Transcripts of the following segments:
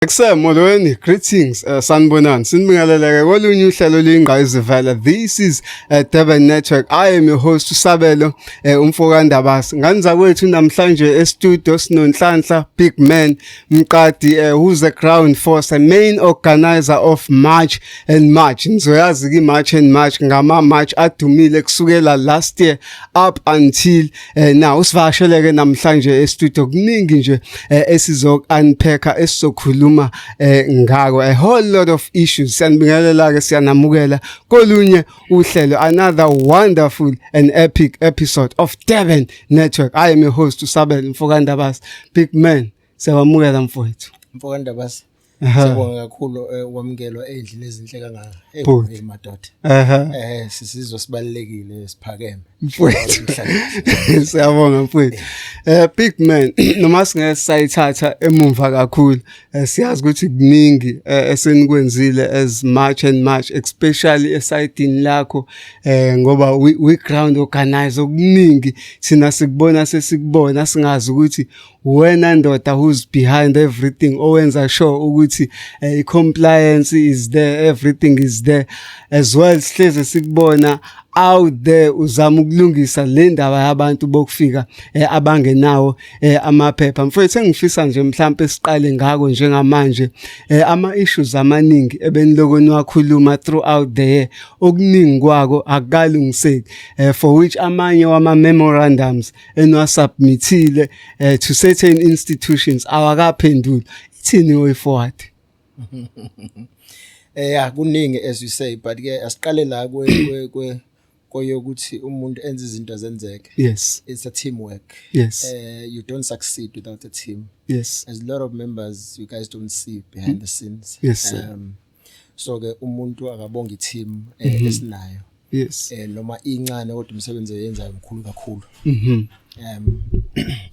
Molweni, greetings, sanibonani. Sinibingelele kolunye uhlelo oluyingqayizivela. This is Durban Network. I am your host uSabelo Umfokandabasi. Nganza kwethu namhlanje e-studio sinonhlanhla Big Man Mqadi, who's the ground force, main organizer of March and March. Nizoyazi ki March and March ngama March adumile kusukela last year up until now. Usivakasheleke namhlanje e-studio kuningi nje esizok unpacka esizokhuluma ngako a whole lot of issues. Siyanibingelela ke siyanamukela kolunye uhlelo, another wonderful and epic episode of Durban Network. I am your host uSabelo Mfokandabasi. Big Man, siyabamukela mfowethu. Mfokandabasi. Siyabonga kakhulu wamkelwa endlini ezinhle kangaka madoda. Sisizwe sibalekile siphakeme mfowethu. Siyabonga mfowethu. Big Man, noma singesayithatha emumva kakhulu, siyazi ukuthi kuningi esenikwenzile as March and March, especially esayidini lakho, ngoba we ground organizer okuningi thina sikubona sesikubona singazi ukuthi wena ndoda who's behind everything, owenza sure ukuthi compliance is there, everything is there as well. Sihleze sikubona out there uzama ukulungisa le ndaba yabantu bokufika abangenawo amaphepha. Mfowethu, engifisa nje mhlambe siqale ngako njengamanje ama issues amaningi ebeniloko niwakhuluma throughout the year, okuningi kwako akukalungiseki, for which amanye wama memorandums enwasubmithile to certain institutions awakaphenduli. Ithini way forward? Yeah, kuningi as you say, but ke asiqale la koyokuthi umuntu enze izinto zenzeke. Yes, it's a teamwork. Yes, you don't succeed without a team. Yes, there's a lot of members you guys don't see behind the scenes. Yes, so ke umuntu akabonga i-team esinayo. Yes, noma incane kodwa umsebenzi oyenzayo mkhulu kakhulu.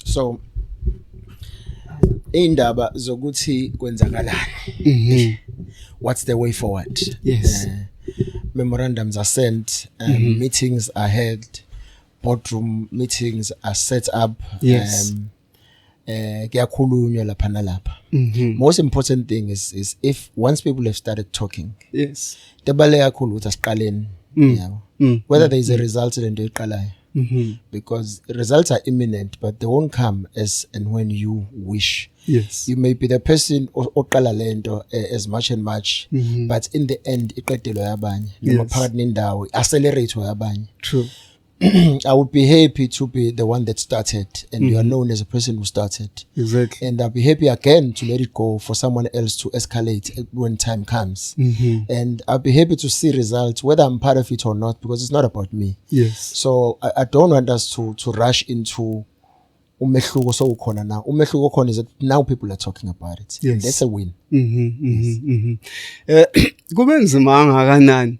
So indaba zokuthi kwenzakalani, what's the way forward? Yes, memorandums are sent, meetings are held, boardroom meetings are set up. Yes, kuyakhulunywa lapha nalapha. Most important thing is if once people have started talking, yes, tebaleka kakhulu ukuthi asiqaleni, whether there is a result lento eqalayo. Because results are imminent, but they won't come as and when you wish. Yes, you may be the person oqala lento as much and much, but in the end iqedelwa yabanye noma phakathi nendawo accelerate yabanye. True. I would be happy to be the one that started, and you are known as a person who started. Exactly. And I'll be happy again to let it go for someone else to escalate when time comes. And I'll be happy to see results, whether I'm part of it or not, because it's not about me. Yes. So I don't want us to rush into umehluko so ukhona now. Umehluko khona is that now people are talking about it. Yes. And that's a win. Kube nzima kangakanani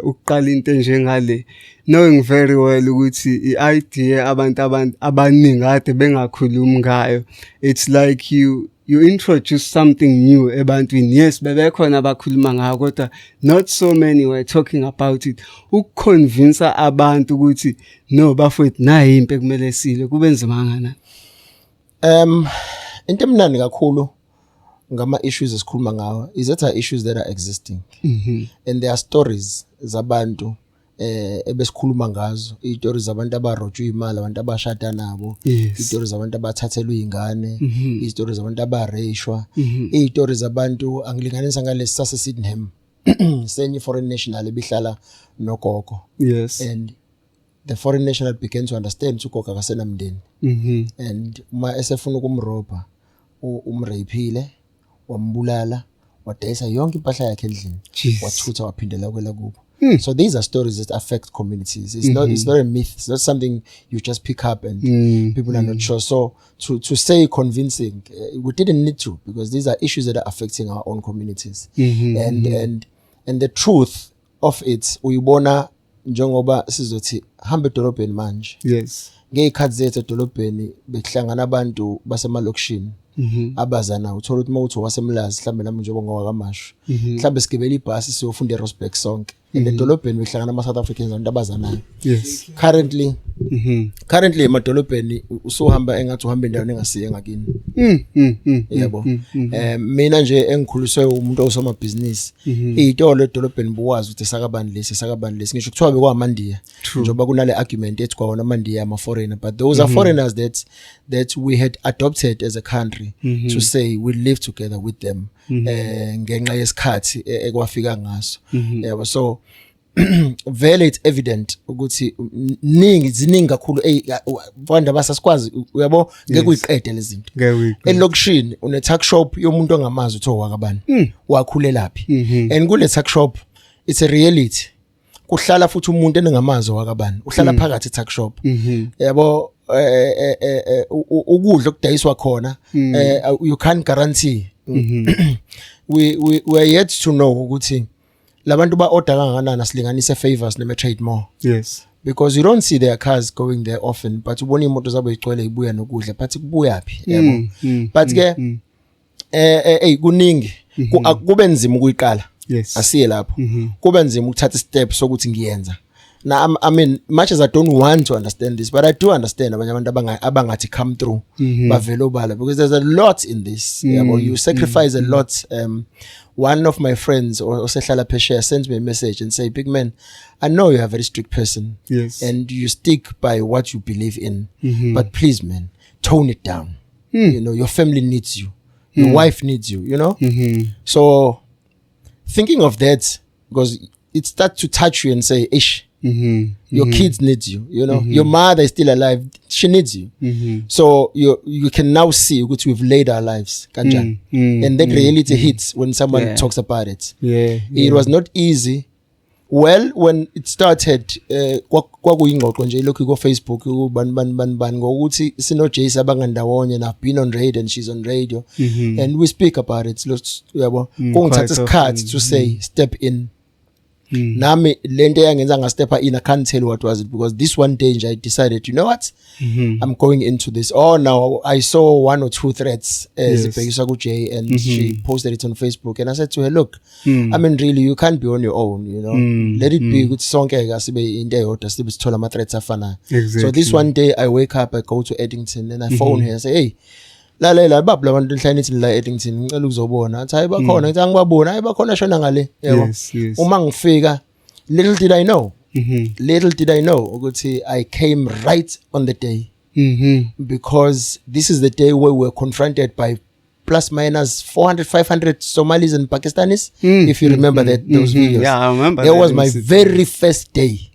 ukuqala into njengale, knowing very well ukuthi i-idea abantu abaningi ade bengakhulumi ngayo. It's like you introduce something new ebantwini. Yes, bebekhona abakhuluma ngayo kodwa not so many were talking about it. Ukuconvince abantu ukuthi no bafowethu nayi impe kumele sile, kube nzima kangakanani? Into emnandi kakhulu ngama issues esikhuluma ngawo is that are issues that are existing. And there are stories zabantu ebesikhuluma ngazo, i-stories zabantu abarojwa imali, abantu abashada nabo, i-stories zabantu abathathelwa izingane, i-stories zabantu abareshwa, i-stories zabantu angilinganisa ngalesi sase Sydenham senye foreign national ebihlala nogogo. Yes. And the foreign national began to understand ugogo akasenamndeni. And uma esefuna ukumroba umrayphile, wambulala, wadayisa yonke impahla yakhe endlini, wathutha waphindela kwela kubo. So these are stories that affect communities. It's not a myth. It's not something you just pick up and people are not sure. So to say convincing, we didn't need to, because these are issues that are affecting our own communities. And the truth of it, uyibona njengoba sizothi hambe edolobheni manje. Yes. Ngeyikhathi zethu edolobheni bekuhlangana abantu basemalokishini abazana, uthola ukuthi mawuthi wasemlazi mhlambe nami njengoba ngwakamashu, mhlambe sigibela ibhasi siyofunda eRosberg sonke. edolobheni behlangana ama South Africans abantu abazanayo. Yes. Currently emadolobheni usuhamba engathi uhamba endaweni engasiye ngakini. Yebo. Mina nje engikhuliswe umuntu osomabhizinisi. Izitolo edolobheni buwazi ukuthi sakabani lesi ngisho kuthiwa bekwamandiya. Njoba kunale argument ethi kwaona amandiya ama foreigner, but those are foreigners that we had adopted as a country to say we live together with them. Ngenxa yesikhathi ekwafika ngaso. Yebo, so vele it's evident ukuthi ziningi kakhulu abantu abasasikwazi uyabo ngeke uyiqede lezi zinto. Elokishini une tuck shop yomuntu ongamazi utho wakabani wakhulelaphi, and kule tuck shop it's a reality. Kuhlala futhi umuntu enengamazi wakabani uhlala phakathi tuck shop. Yabo ukudla okudayiswa khona you can't guarantee. We are yet to know ukuthi labantu ba order kangakanani asilinganise favors neme trade more. Yes. Because you don't see their cars going there often, but ubona imoto zabo igcwele ibuya nokudla, but kubuyaphi yabo. But ke kuningi kube nzima ukuyiqala. Yes. Asiye lapho. Kube nzima ukuthatha step sokuthi ngiyenza. Now I mean much as I don't want to understand this, but I do understand abanye abantu abangathi come through bavelo bala, because there's a lot in this. You sacrifice a lot. One of my friends osehlala phesheya sends me a message and say, "Big man, I know you're a very strict person, yes, and you stick by what you believe in, but please man, tone it down. You know, your family needs you, your wife needs you, you know." So thinking of that, because it starts to touch you and say, "Ish, your kids need you, you know, your mother is still alive, she needs you." So you can now see what we've laid our lives, and that reality hits when someone talks about it. It was not easy. Well, when it started, kwakuyingxoxo nje lokho ko Facebook ban ngokuthi sino Jace abangandawonye, and I've been on radio and she's on radio, and we speak about it. Yabo kungithatha isikhathi to say step in. Nami lento yangenza nga step in, I can't tell you what was it, because this one day I decided, you know what, I'm going into this. Now I saw 1 or 2 threads zibhekiswa ku Jay, and she posted it on Facebook, and I said to her, look, I mean really you can't be on your own, you know. Let it be ukuthi sonke asibe into eyodwa sibe sithola ama threats afana. So this one day I wake up, I go to Eddington, and I phone her and say, hey, lalela baba labantu enhlanithi la Eddington ngicela ukuzobona athi hayi bakhona ngithi angibabona hayi bakhona shona ngale yebo. Uma ngifika, little did I know ukuthi I came right on the day, because this is the day where we were confronted by plus minus 400-500 Somalis and Pakistanis, if you remember those videos. Yeah, I remember. That was my very first day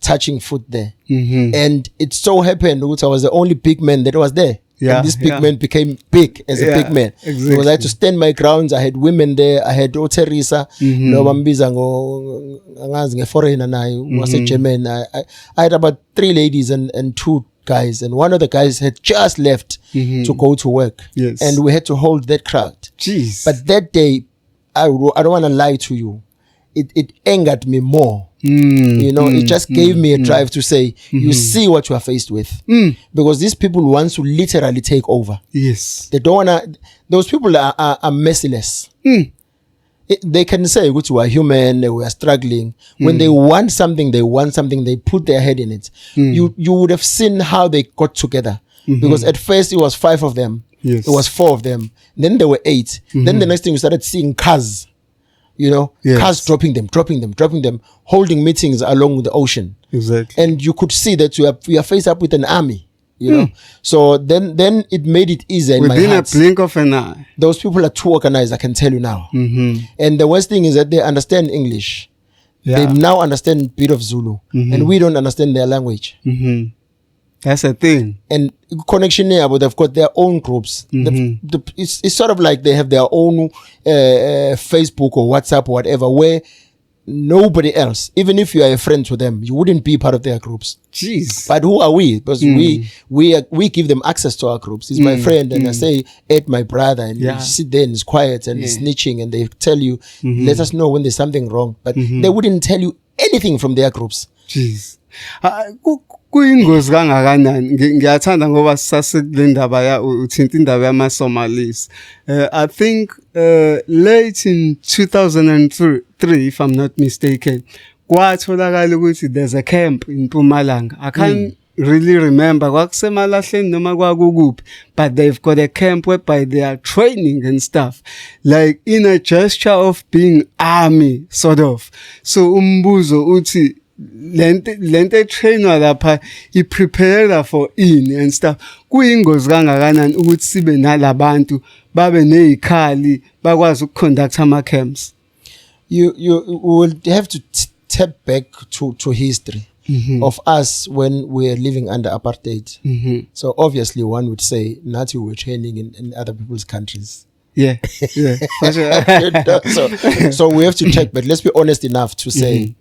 touching foot there, and it so happened that I was the only big man that was there. And this big man became big as a big man. Exactly. Because I had to stand my grounds. I had women there. I had Teresa, no bambiza ngo angazi ngeforeigner nayo, wase German. I had about 3 ladies and 2 guys, and one of the guys had just left to go to work. Yes. And we had to hold that crowd. Jeez. But that day, I don't want to lie to you, it angered me more. You know, it just gave me a drive to say, you see what you are faced with, because these people want to literally take over. Yes. They don't want to. Those people are merciless. They can say, "Good, we are human. We are struggling." When they want something, they put their head in it. You would have seen how they got together, because at first it was 5 of them. Yes. It was 4 of them. Then there were 8. Then the next thing we started seeing cars. You know, cars dropping them, holding meetings along the ocean. Exactly. And you could see that we are faced up with an army, you know. So then it made it easier in my within heart. a blink of an eye. Those people are too organized, I can tell you now. And the worst thing is that they understand English. They now understand a bit of Zulu. And we don't understand their language. That's a thing. And connection here, but they've got their own groups. It's sort of like they have their own Facebook or WhatsApp or whatever, where nobody else, even if you are a friend to them, you wouldn't be part of their groups. Jeez. But who are we? Because we give them access to our groups. He's my friend, and I say, "Ed, my brother," and you sit there and he's quiet and he's snitching, and they tell you, "Let us know when there's something wrong." But they wouldn't tell you anything from their groups. Jeez. kuyingozi kangakanani. Ngiyathanda ngoba sasekule ndaba uthinta indaba yama-Somalis. I think late in 2003, if I'm not mistaken, kwatholakala ukuthi there's a camp in Mpumalanga. I can't really remember kwakusemalahleni noma kwakukuphi, but they've got a camp whereby they are training and stuff, like in a gesture of being army sort of. So umbuzo uthi lente trainwa lapha iprepare for in and stuff. Kuyingozi kangakanani ukuthi sibe nalabantu babe nezikhali bakwazi ukuconduct ama camps? You will have to tap back to history. Of us when we were living under apartheid. So obviously one would say Nazi were training in other people's countries. Yeah. For sure. So we have to check, but let's be honest enough to say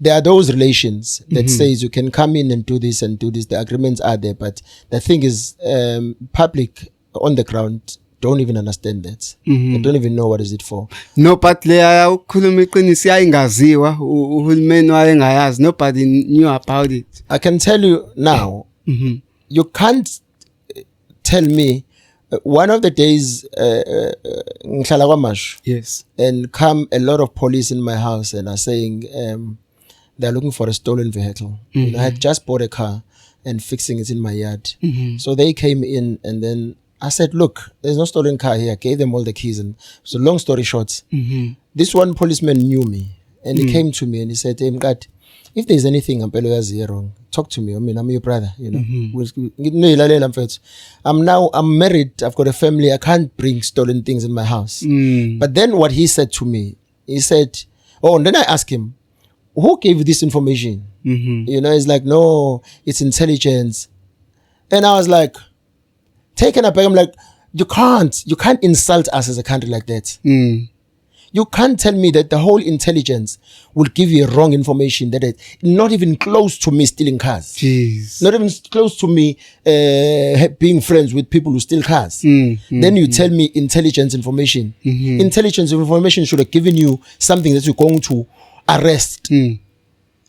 there are those relations that says you can come in and do this and do this. The agreements are there, but the thing is, public on the ground don't even understand that. They don't even know what is it for. No, but leya ukukhuluma iqiniso ayingaziwa uhulumeni wayengayazi. Nobody knew about it. I can tell you now, you can't tell me one of the days ngihlala kwaMashu. Yes. And come a lot of police in my house and are saying they're looking for a stolen vehicle. You know, I had just bought a car and fixing it in my yard. So they came in and then I said, look, there's no stolen car here. I gave them all the keys. And so long story short, this one policeman knew me and he came to me and he said, hey, Mkat, if there's anything I'm wrong, talk to me. I mean, I'm your brother, you know. I'm married. I've got a family. I can't bring stolen things in my house. But then what he said to me, he said, oh, and then I asked him, who gave you this information? You know, he's like, no, it's intelligence. And I was like, taken aback. I'm like, you can't insult us as a country like that. You can't tell me that the whole intelligence will give you wrong information that is not even close to me stealing cars. Jeez. Not even close to me being friends with people who steal cars. Then you tell me intelligence information. Intelligence information should have given you something that you're going to arrest.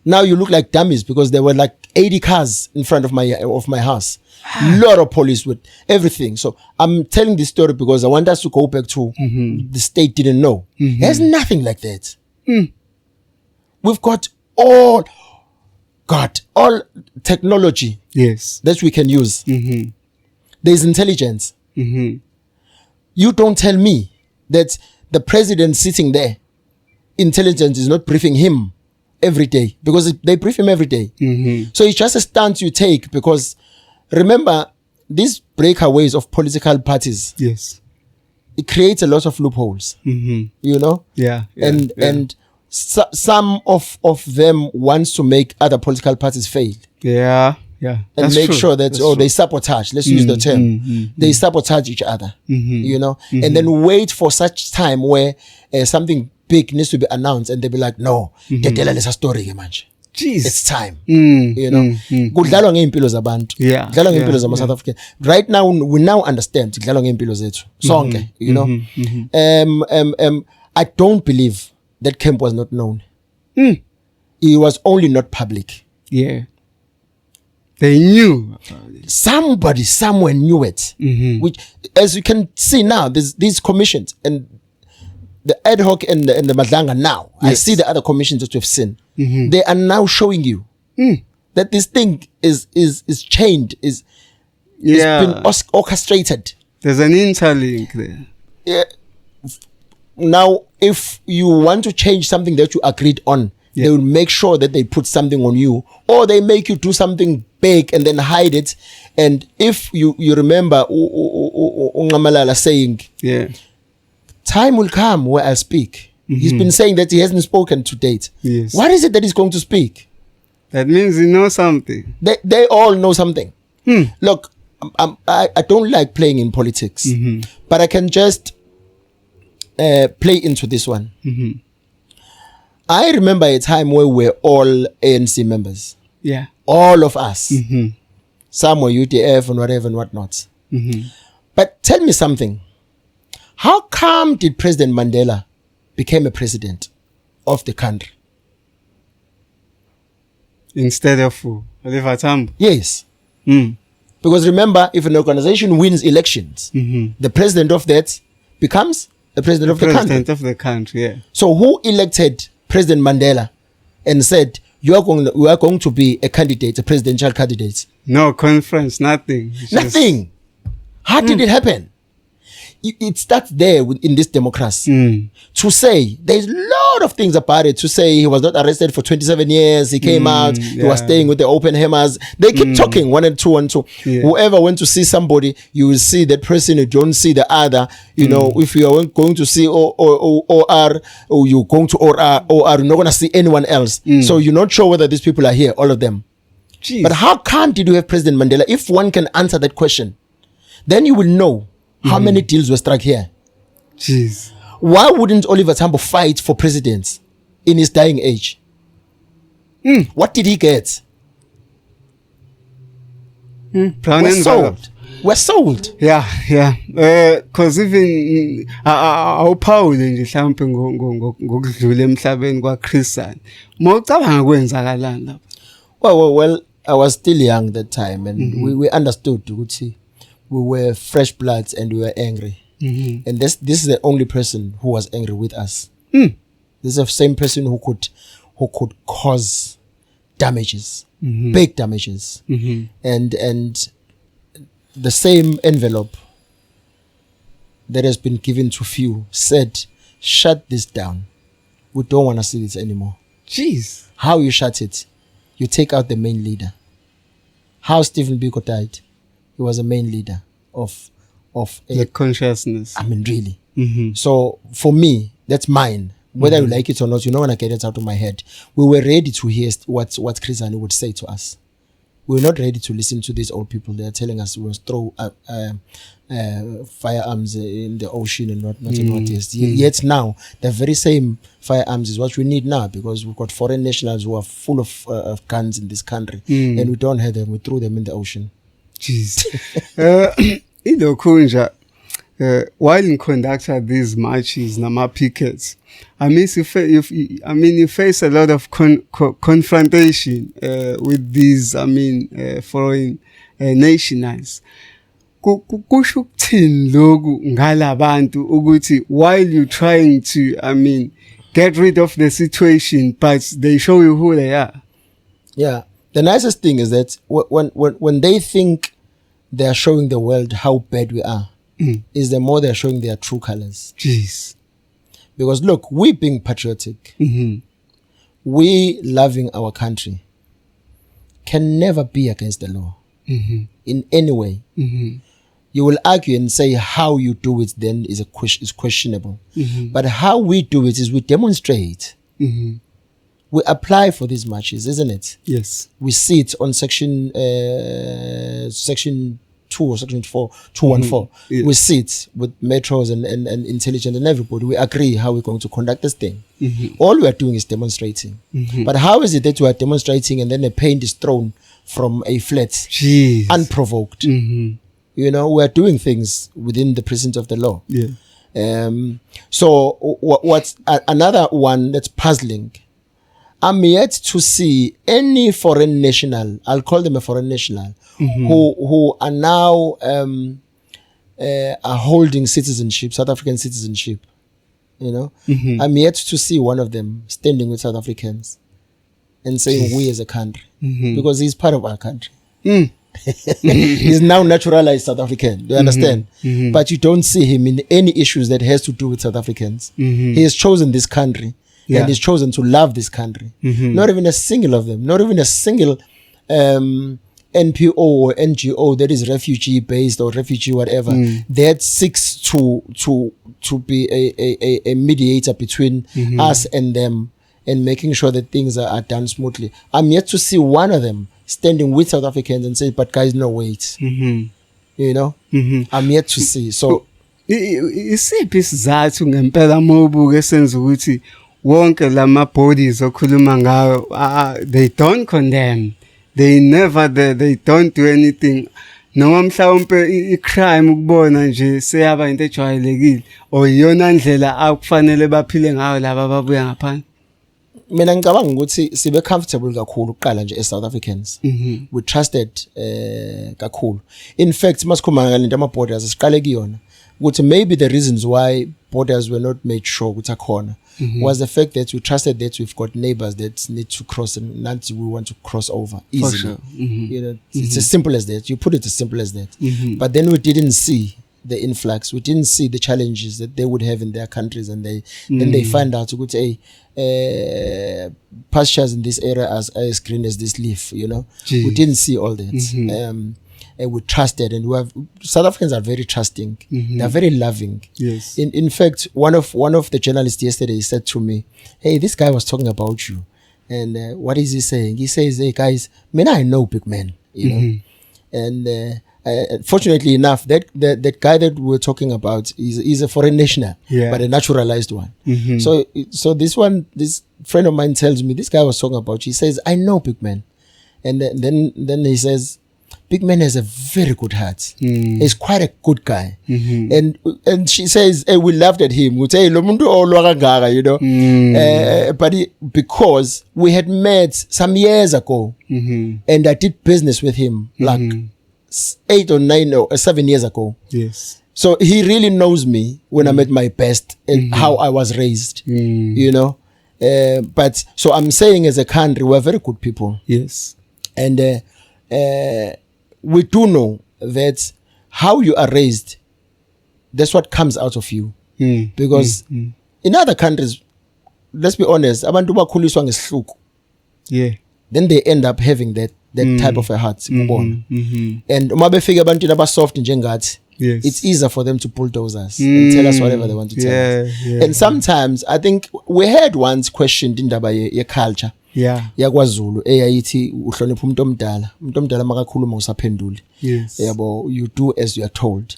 Now you look like dummies because there were like 80 cars in front of my house. Lot of police with everything. So I'm telling this story because I want us to go back to the state didn't know. There's nothing like that. We've got all technology. Yes. That we can use. There's intelligence. You don't tell me that the president sitting there, intelligence is not briefing him every day because they brief him every day. So it's just a stance you take because remember these breakaways of political parties. Yes. It creates a lot of loopholes. You know? Yeah. And some of them wants to make other political parties fail. Yeah. And That's make true. sure that That's true. they sabotage. Let's use the term. They sabotage each other. You know? And then wait for such time where something big needs to be announced and they'll be like, no, a story manje. Jeez. It's time. You know, kudlalwa ngeimpilo zabantu. Kudlalwa ngeimpilo zama South African. Right now we now understand kudlalwa ngeimpilo zethu sonke, you know. I don't believe that camp was not known. It was only not public. Yeah. They knew. Somebody somewhere knew it. Which, as you can see now, there's these commissions and the ad hoc and the Madlanga now. Yes. I see the other commissions that we've seen. They are now showing you that this thing is chained, is been orchestrated. There's an interlink there. Yeah. Now, if you want to change something that you agreed on, they will make sure that they put something on you, or they make you do something big and then hide it. And if you remember Ungamalala saying, time will come where I'll speak. He's been saying that he hasn't spoken to date. Yes. What is it that he's going to speak? That means he knows something. They all know something. Look, I don't like playing in politics, but I can just play into this one. I remember a time where we're all ANC members. Yeah. All of us. Some were UDF and whatever and whatnot. But tell me something. How come did President Mandela became a president of the country? Instead of who? Oliver Tambo. Yes. Mm. Because remember, if an organization wins elections, the president of that becomes the president of the country. President of the country, yeah. So who elected President Mandela and said, you are going to be a candidate, a presidential candidate? No conference, nothing. It's Nothing. How did it happen? It starts there in this democracy. To say, there's a lot of things about it. To say he was not arrested for 27 years, he came out, he was staying with the open hammers. They keep talking, 1 and 2 and 2. Yeah. Whoever went to see somebody, you will see that person, you don't see the other. You know, if you are going to see OR, or you're going to OR, you're not going to see anyone else. So you're not sure whether these people are here, all of them. Jeez. But how come did you have President Mandela? If one can answer that question, then you will know how many deals were struck here. Jeez. Why wouldn't Oliver Tambo fight for presidents in his dying age? What did he get? Brown We're and sold. We're sold. Yeah. Cause even awuphawule nje mhlawumbe ngokudlula emhlabeni kwaChris Hani. Mawucabanga kwenzakalani lapha? Well, I was still young that time, and we understood ukuthi we were fresh bloods and we were angry. And this is the only person who was angry with us. This is the same person who could cause damages, big damages. And the same envelope that has been given to few said, shut this down. We don't want to see this anymore. Jeez. How you shut it? You take out the main leader. How Stephen Biko died? He was a main leader of the consciousness. I mean, really. So for me, that's mine. Whether you like it or not, you know when I get it out of my head. We were ready to hear what Chris Hani would say to us. We were not ready to listen to these old people. They are telling us we must throw firearms in the ocean and not and what is. Yet now, the very same firearms is what we need now, because we've got foreign nationals who are full of guns in this country, and we don't have them. We throw them in the ocean. Jeez. Ilokhu while in conducting these marches, nama pickets, I mean, you face a lot of confrontation with these, foreign nationals. Kusho ukuthini lokhu ngalabantu ukuthi while you trying to, get rid of the situation, but they show you who they are. Yeah, the nicest thing is that when they think they are showing the world how bad we are, is the more they are showing their true colors. Jeez. Because look, we being patriotic, we loving our country, can never be against the law in any way. You will argue and say how you do it then is questionable. But how we do it is we demonstrate. We apply for these marches, isn't it? Yes. We see it on section 2 or section 4, 214. Yeah. We see it with metros and intelligence and everybody. We agree how we're going to conduct this thing. All we are doing is demonstrating. But how is it that we are demonstrating and then a paint is thrown from a flat, Jeez. unprovoked? You know, we are doing things within the presence of the law. Yeah. So what's another one that's puzzling? I'm yet to see any foreign national, I'll call them a foreign national, who are now are holding citizenship, South African citizenship. You know, I'm yet to see one of them standing with South Africans and saying we as a country, because he's part of our country. He's now naturalized South African. Do you understand? But you don't see him in any issues that has to do with South Africans. He has chosen this country. And he's chosen to love this country. Not even a single of them, not even a single NPO or NGO that is refugee based or refugee whatever that seeks to be a mediator between us and them and making sure that things are done smoothly. I'm yet to see one of them standing with South Africans and say, but guys, no, wait. You know, I'm yet to see. So isiphi isizathu ngempela mobuke senza ukuthi wonke lama bodies okhuluma ngayo they don't condemn, they don't do anything, noma mhlawumbe icrime ukubona nje seyaba into ejwayelekile or iyona ndlela akufanele baphile ngayo laba ababuya ngaphandle? mina ngicabanga ukuthi sibe comfortable kakhulu uqala nje as South Africans. We trusted kakhulu. In fact masikhuluma ngalento ama borders siqale kuyona ukuthi maybe the reasons why borders were not made sure ukuthi akhona was the fact that we trusted that we've got neighbors that need to cross and not we want to cross over easily. Sure. You know, it's as simple as that. You put it as simple as that. But then we didn't see the influx. We didn't see the challenges that they would have in their countries, and then they find out pastures in this area as green as this leaf. You know, we didn't see all that. And we trusted, and South Africans are very trusting. They are very loving. Yes. In fact, one of the journalists yesterday said to me, "Hey, this guy was talking about you, and what is he saying? He says, hey guys, I know big man, you know, and." Fortunately enough, that guy that we're talking about is a foreign national, but a naturalized one. So this friend of mine tells me this guy was talking about. He says, "I know big man," and then he says, "Big man has a very good heart. He's quite a good guy." And she says, "Hey, we laughed at him. We say, lo muntu olwa kangaka, you know, but because we had met some years ago, and I did business with him like 8 or 9 or 7 years ago. Yes. So he really knows me when I'm at my best and how I was raised, you know. But so I'm saying as a country, we're very good people. Yes. And we do know that how you are raised, that's what comes out of you. Because in other countries, let's be honest, abantu bakhuliswa ngesihluku. Yeah. Then they end up having that type of a heart. And uma befika abantwana abasoft njengathi, yes, it's easier for them to bulldoze us and tell us whatever they want to tell us. And sometimes I think we had once questioned indaba ye culture. yakwaZulu eyayithi uhlonipha umuntu omdala makakhuluma usaphendule. Yabo, you do as you are told.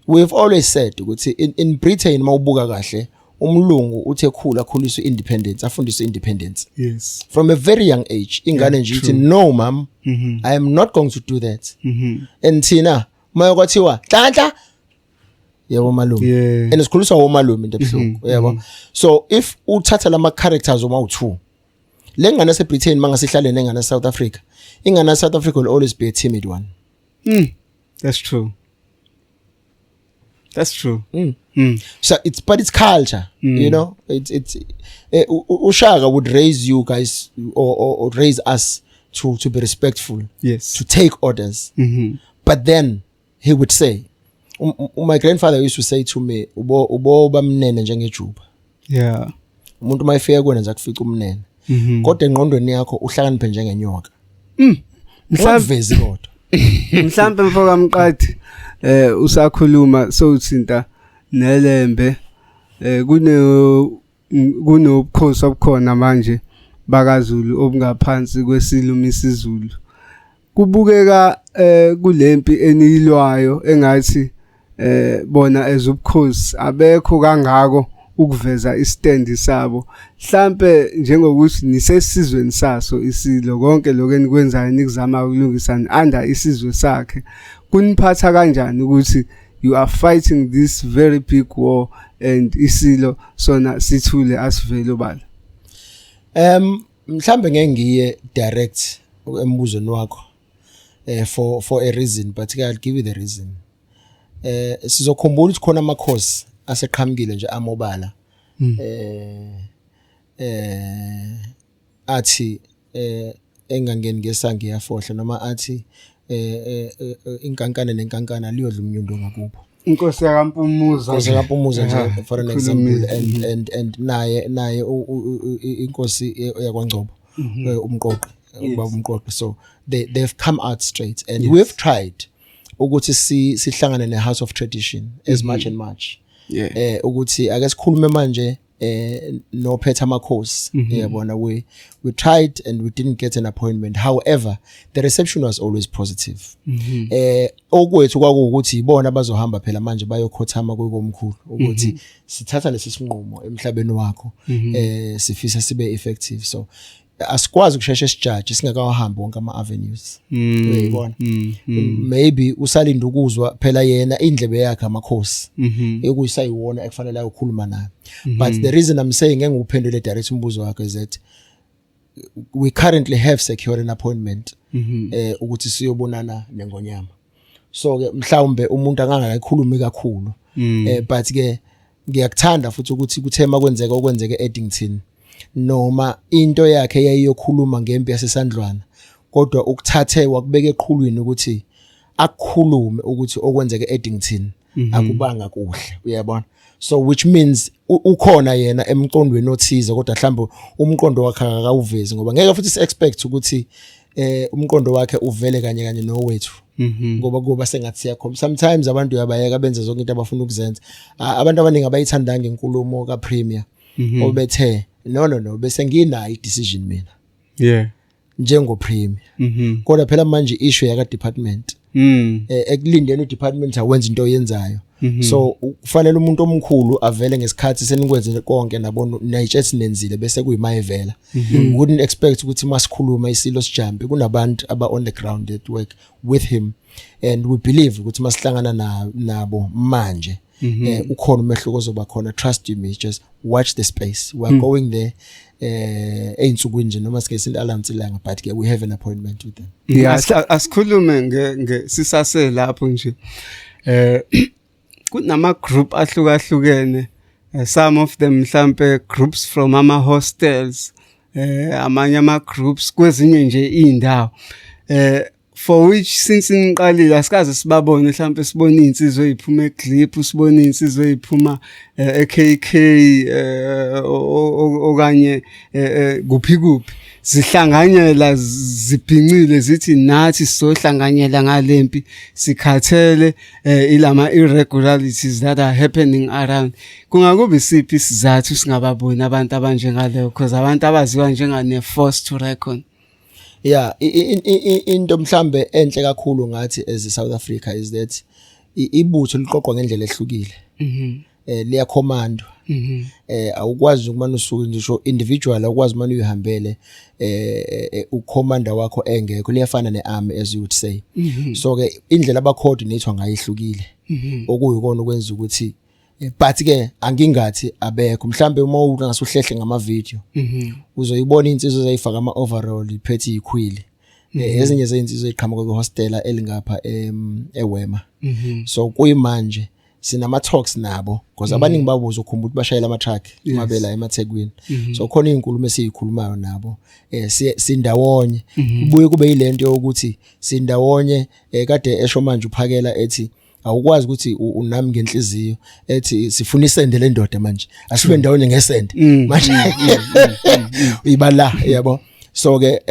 We've always said ukuthi in Britain mawubuka kahle umlungu uthe khula khuliswe independence, afundiswe independence. Yes. From a very young age. Ingane nje ithi no mom, I am not going to do that. And thina maye kwathiwa hlanhla yabo malume. And sikhuliswa womalume into ebuhlungu, yabo. So if uthatha lama characters oma u2, lengane ase Britain mangasihlale nengane South Africa, ingane South Africa will always be a timid one. That's true. That's true. So it's culture, you know. It's Ushaka would raise you guys or raise us to be respectful, yes, to take orders. But then he would say, my grandfather used to say to me, ubo bamnene njengejuba. Yeah. Umuntu mayifika kuwena nje kufika umnene. Kodwa engqondweni yakho uhlakaniphe njengenyoka. Mhlawumbe kodwa. Mhlawumbe mfoka Mqadi usakhuluma sowuthinta nelembe kunobukhosi obukhona manje bakaZulu obungaphansi kwesilumi isiZulu. Kubukeka kulempi enilwayo engathi bona ezubukhosi abekho kangako ukuveza istand sabo. Mhlambe njengokuthi nisesizweni saso isilo konke lokho enikwenzayo nikuzama ukulungisana under isizwe sakhe, kuniphatha kanjani ukuthi you are fighting this very big war and isilo sona sithule asivelo bala? Mhlambe ngeke ngiye direct embuzweni wakho for a reason, but I'll give you the reason. Sizokhumbula ukuthi khona amakhosi aseqhamukile nje amobala athi engangeni ngesangi yafohla noma athi inkankana nenkankana liyodla umnyundo ngakubo. Inkosi yakaMpumuza nje for an example, and naye inkosi yakwaNgcobo umqoqi ubaba umqoqi. So they've come out straight, and we've tried ukuthi sihlangane ne House of Tradition as much and much. Ukuthi ake sikhulume manje no phetha amakhosi, yabona, we tried and we didn't get an appointment. However, the reception was always positive. Okwethu kwakuwukuthi ibona bazohamba phela manje bayokhothama kwekomkhulu ukuthi sithatha lesi sinqumo emhlabeni wakho sifisa sibe effective. So asikwazi ukusheshe sijaji singakahambi wonke ama avenues uyayibona maybe usalinda ukuzwa phela yena indlebe yakhe amakhosi ekuyisayiwona ekufanele ukukhuluma naye but the reason I'm saying ngeke nguphendule direct umbuzo wakhe is that we currently have secured an appointment ukuthi siyobonana neNgonyama so ke mhlawumbe umuntu angangakakhulumi kakhulu but ke ngiyakuthanda futhi ukuthi kuthema okwenzeke eDington noma into yakhe yayiyokhuluma ngempi yasesandlwana kodwa ukuthathe wakubeka eqhulwini ukuthi akukhulume ukuthi okwenzeke eDington akubanga kuhle uyabona so which means ukhona yena emqondweni othize kodwa mhlawumbe umqondo wakhe akawuvezi ngoba ngeke futhi expect ukuthi umqondo wakhe uvele kanye nowethu ngoba kuba sengathi yakho sometimes abantu uyabayeka benze zonke into abafuna ukuzenza abantu abaningi abayithandanga inkulumo ka Premier obethe no bese nginayo i-decision mina njengo Premier kodwa phela manje issue yaka department ekulindeni udepartment awenza into oyenzayo so kufanele umuntu omkhulu avele ngesikhathi senikwenze konke nabona nayitshethi nenzile bese kuyimayevela wouldn't expect ukuthi masikhuluma isilo sijambe kunabantu aba on the ground at work with him and we believe ukuthi masihlangana nabo manje ukhona umehluko ozoba khona trust me just watch the space we are going there einsukwini nje noma sike alamtsilanga but we have an appointment with them asikhulume sisase lapho nje kunama group ahlukahlukene some of them mhlambe groups from ama hostels amanye ama groups kwezinye nje indawo for which since niqalile asikaze sibabone mhlambe sibone insizwe eziphuma eClip sibone insizwe eziphuma eKK okanye kuphi zihlanganyela zibhincile zithi nathi sizohlanganyela ngalempi sikhathele ilama irregularities that are happening around kungakuba isiphi isizathu singababoni abantu abanje ngaleyo because abantu abaziwa njengane force to reckon yeah into mhlambe enhle kakhulu ngathi as South Africa is that ibutho liqoqwa ngendlela ehlukile liya command awukwazi ukumana usuku ngisho individual awukwazi manje uyihambele ucommander wakho engekho liyafana nearmy as you would say so ke indlela aba coordinate ngayihlukile okuyikona ukwenza ukuthi but ke angingathi abekho mhlambe uma ungasuhlehle ngama video uzoyibona insizwe ezayifaka ama overall iphethe ikhwili ezinye zezinsizwe eziqhamuka ku hostela elingapha eWema so kuyimanje sinama talks nabo because abaningi babuza ukukhumbula ukuthi bashayela ama truck mabela emaThekwini so khona izinkulumo esizikhulumayo nabo sindawonye kubuye kube yilento yokuthi sindawonye kade esho manje uphakela ethi awukwazi ukuthi unami ngenhliziyo ethi sifuna isende le ndoda manje asibe ndawonye ngesende manje uyibala yabo so ke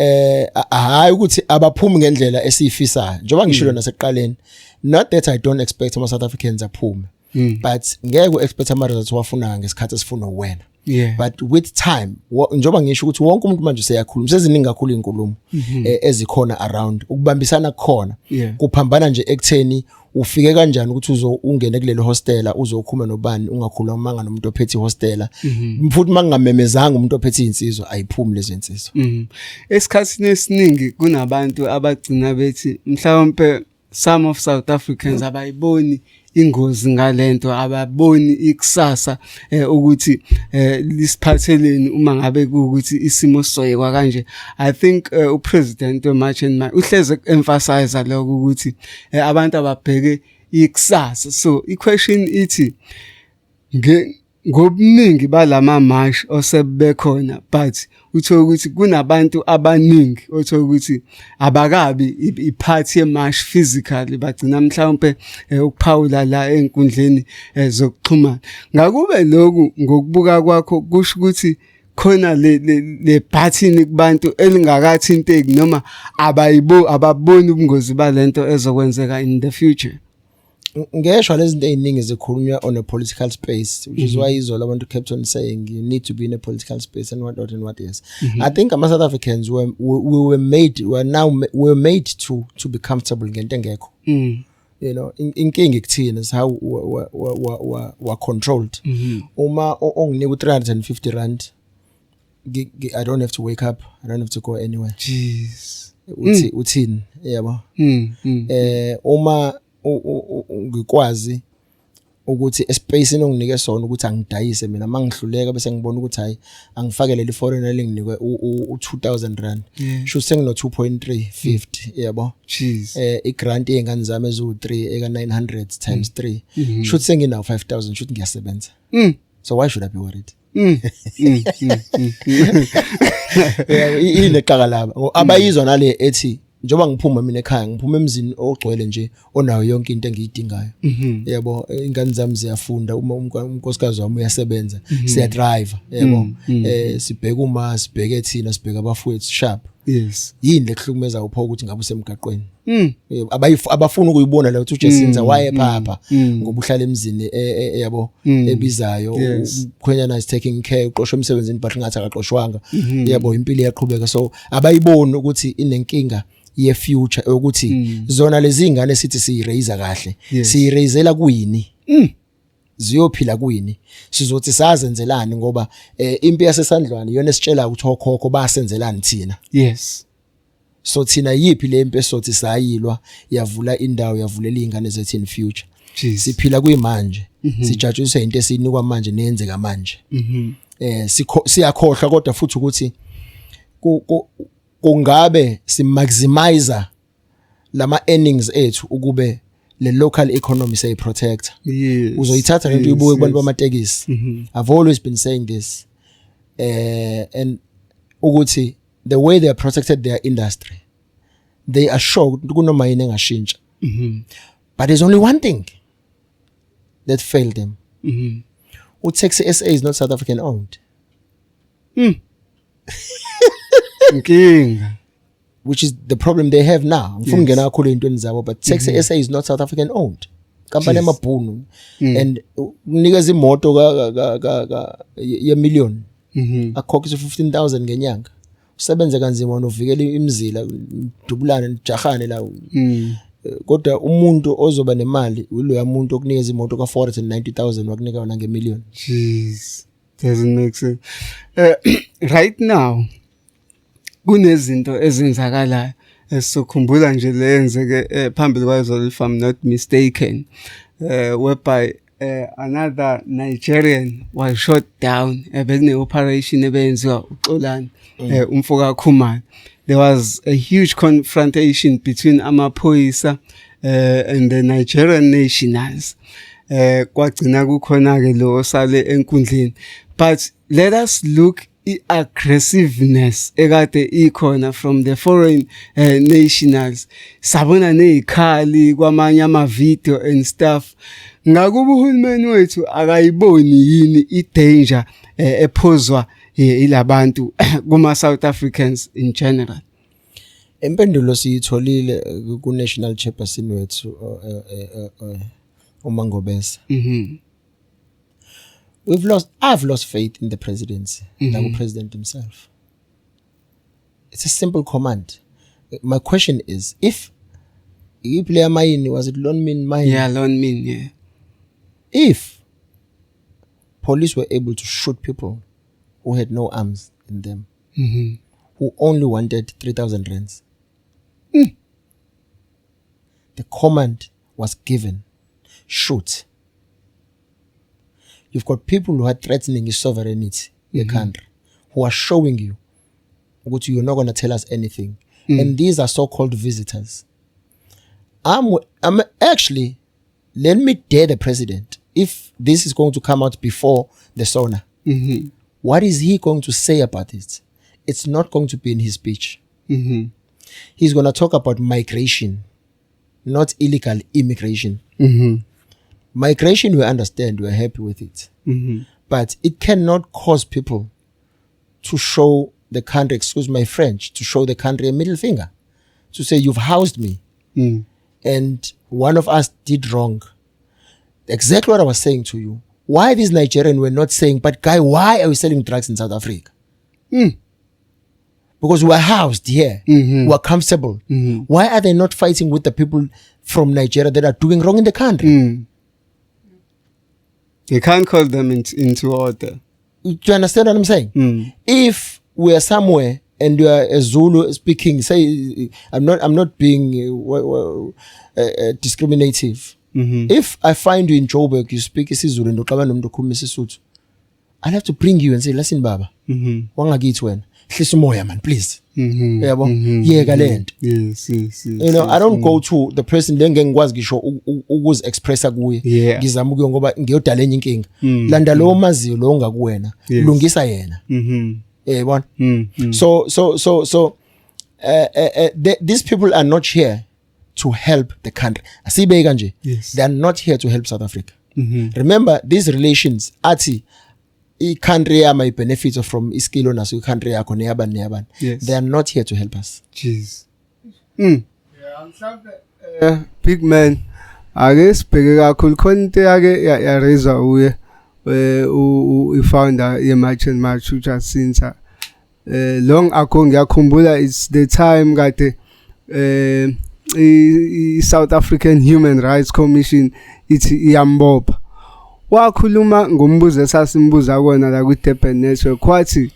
hayi ukuthi abaphumi ngendlela esiyifisayo njengoba ngishilo nasekuqaleni not that I don't expect ama South Africans aphume but ngeke expect ama results wafuna ngesikhathi esifuna uwena but with time njengoba ngisho ukuthi wonke umuntu manje seyakhuluma seziningi kakhulu inkulumo ezikhona around ukubambisana khona kuphambana nje ekutheni ufike kanjani ukuthi ungene kulelo hostela uzokhuluma nobani ungakhuluma nomuntu ophethe ihostela futhi mangingamemezanga umuntu ophethe insizwa ayiphumi lezi insizwa esikhathini esiningi kunabantu abagcina bethi mhlawumbe some of South Africans abayiboni ingozi ngalento ababoni ikusasa ukuthi lisiphatheleni uma ngabe ukuthi isimo soyekwa kanje I think upresident weMarch and March uhleze emphasize lokho ukuthi abantu ababheke ikusasa so iquestion ithi ngobuningi balama march osebekhona but uthola ukuthi kunabantu abaningi othola ukuthi abakabi iphathi yemarch physically bagcina mhlawumbe ukuphawula la enkundleni zokuxhumana ngakube lokhu ngokubuka kwakho kusho ukuthi khona le button kubantu elingakathinteki noma ababoni ubungozi balento ezokwenzeka in the future ngeshwa lezi zinto eziningi zikhulunywa on a political space which is why izola abantu kept on saying you need to be in a political space and what yes I think ama South Africans we were made to be comfortable ngento engekho you know inkingi ikuthina is how we, we, we, we, we, we, I don't have to wake up, I don't have to go anywhere. Jeez. Uthini yabo. Uma ngikwazi ukuthi espace enonginike sona ukuthi angidayise mina mangihluleka bese ngibona ukuthi hayi angifakele le foreigner linginikwe u2000 rand sho sengino 2.350 yabo Jeez. igrant yengane zami ezu3 eka 900 times 3 sho senginawo 5000 sho ngiyasebenza so why should I be worried ineqaka laba abayizwa nale ethi njoba ngiphuma mina ekhaya ngiphuma emzini ogcwele nje onayo yonke into engiyidingayo yebo ingane zami ziyafunda uma unkosikazi wami uyasebenza siya drive yebo sibheka uma sibheke thina sibheka abafowethu sharp yes yini lekuhlukumeza upho ukuthi ngabe usemgaqweni abafuna ukuyibona la ukuthi uJesinza waye phapha ngoba uhlala emzini yabo ebizayo ukhwenyana is taking care uqoshwe emsebenzini but ngathi akaqoshwanga yebo impilo iyaqhubeka so abayibona ukuthi inenkinga ye future ukuthi zona lezi ingane sithi siyiraise kahle siyiraisela kuyini ziyophila kuyini sizothi sazenzelani ngoba impi yasesandlwane iyona esitshela ukuthi okhokho basenzelani thina yes so thina yipi le impi esothi sayilwa yavula indawo yavulela izingane zethu in future siphila kuyimanje sijatshisa into esinikwa manje neyenzeka manje siyakhohlwa kodwa futhi ukuthi kungabe simaximizer lama earnings ethu ukube le local economy say protect uzoyithatha lento uyibuke kubantu bamatekisi I've always been saying this and ukuthi the way they are protected their industry they are sure kunoma yini engashintsha but there's only one thing that failed them uTaxi SA is not South African owned Nkinga which is the problem they have now ngifuna ngena kakhulu intweni zabo but Taxi SA is not South African owned company emabhunu and unikeza imoto ka ye million akhokha 15000 ngenyanga usebenze kanzima novikela imizila dubulane nijahane la kodwa umuntu ozoba nemali uloya muntu okunikeza imoto ka 490000 wakunika yona ngemillion jeez doesn't make sense right now kunezinto ezenzakalayo esokhumbula nje lenzeke phambili kwazo if I'm not mistaken whereby another Nigerian was shot down bekune operation ebenziwa uXolani umfoka Khumalo. There was a huge confrontation between amaphoyisa and the Nigerian nationals kwagcina kukhona ke lo osale enkundleni but let us look aggressiveness ekade ikhona from the foreign nationals sabona nezikhali kwamanye ama video and stuff ngakuba uhulumeni wethu akayiboni yini idanger ephozwa ilabantu kuma South Africans in general impendulo siyitholile ku national chairperson wethu uMangobesa I've lost faith in the presidency like the president himself. It's a simple command. My question is if you play a mine, was it Lone Min mine? Yeah, Lone Min, yeah. If police were able to shoot people who had no arms in them, who only wanted 3,000 rands, the command was given, shoot. You've got people who are threatening your sovereignty, your country, who are showing you that you're not going to tell us anything. And these are so-called visitors. I'm actually, let me dare the president, if this is going to come out before the SONA, what is he going to say about it? It's not going to be in his speech. He's going to talk about migration, not illegal immigration. Migration, we understand, we're happy with it. But it cannot cause people to show the country, excuse my French, to show the country a middle finger. To say, you've housed me. And one of us did wrong. Exactly what I was saying to you. Why these Nigerians were not saying, but guy, why are we selling drugs in South Africa? Because we're housed here. We're comfortable. Why are they not fighting with the people from Nigeria that are doing wrong in the country? You can't call them into order. Do you understand what I'm saying? If we are somewhere and you are a Zulu speaking, say, I'm not being discriminative. If I find you in Joburg, you speak isiZulu and uqabana nomuntu okhuluma isisuthu, I'll have to bring you and say, listen baba, wangakithi wena, hlisa umoya man, please. Yabo, yeka lento. Yes. You know, I don't go to the person then ngengikwazi ngisho ukuzi expressa kuye. Ngizama ukuyo ngoba ngiyodala enye inkinga. Landa lo maziyo lo ngakuwena, lungisa yena. Yabona? So these people are not here to help the country. Asibe kanje. They are not here to help South Africa. Remember these relations athi i-country yama benefits from iskilo naso i-country yakho neyabani. They are not here to help us. Jeez. Big man, ake sibheke kakhulu khona into yake ya-raise uye i-founder ye-March and March uJacinta. Long ago ngiyakhumbula it's the time kade i-South African Human Rights Commission ithi iyambopha. Wakhuluma ngombuzo esasimbuza kona la ku-Durban Network kwathi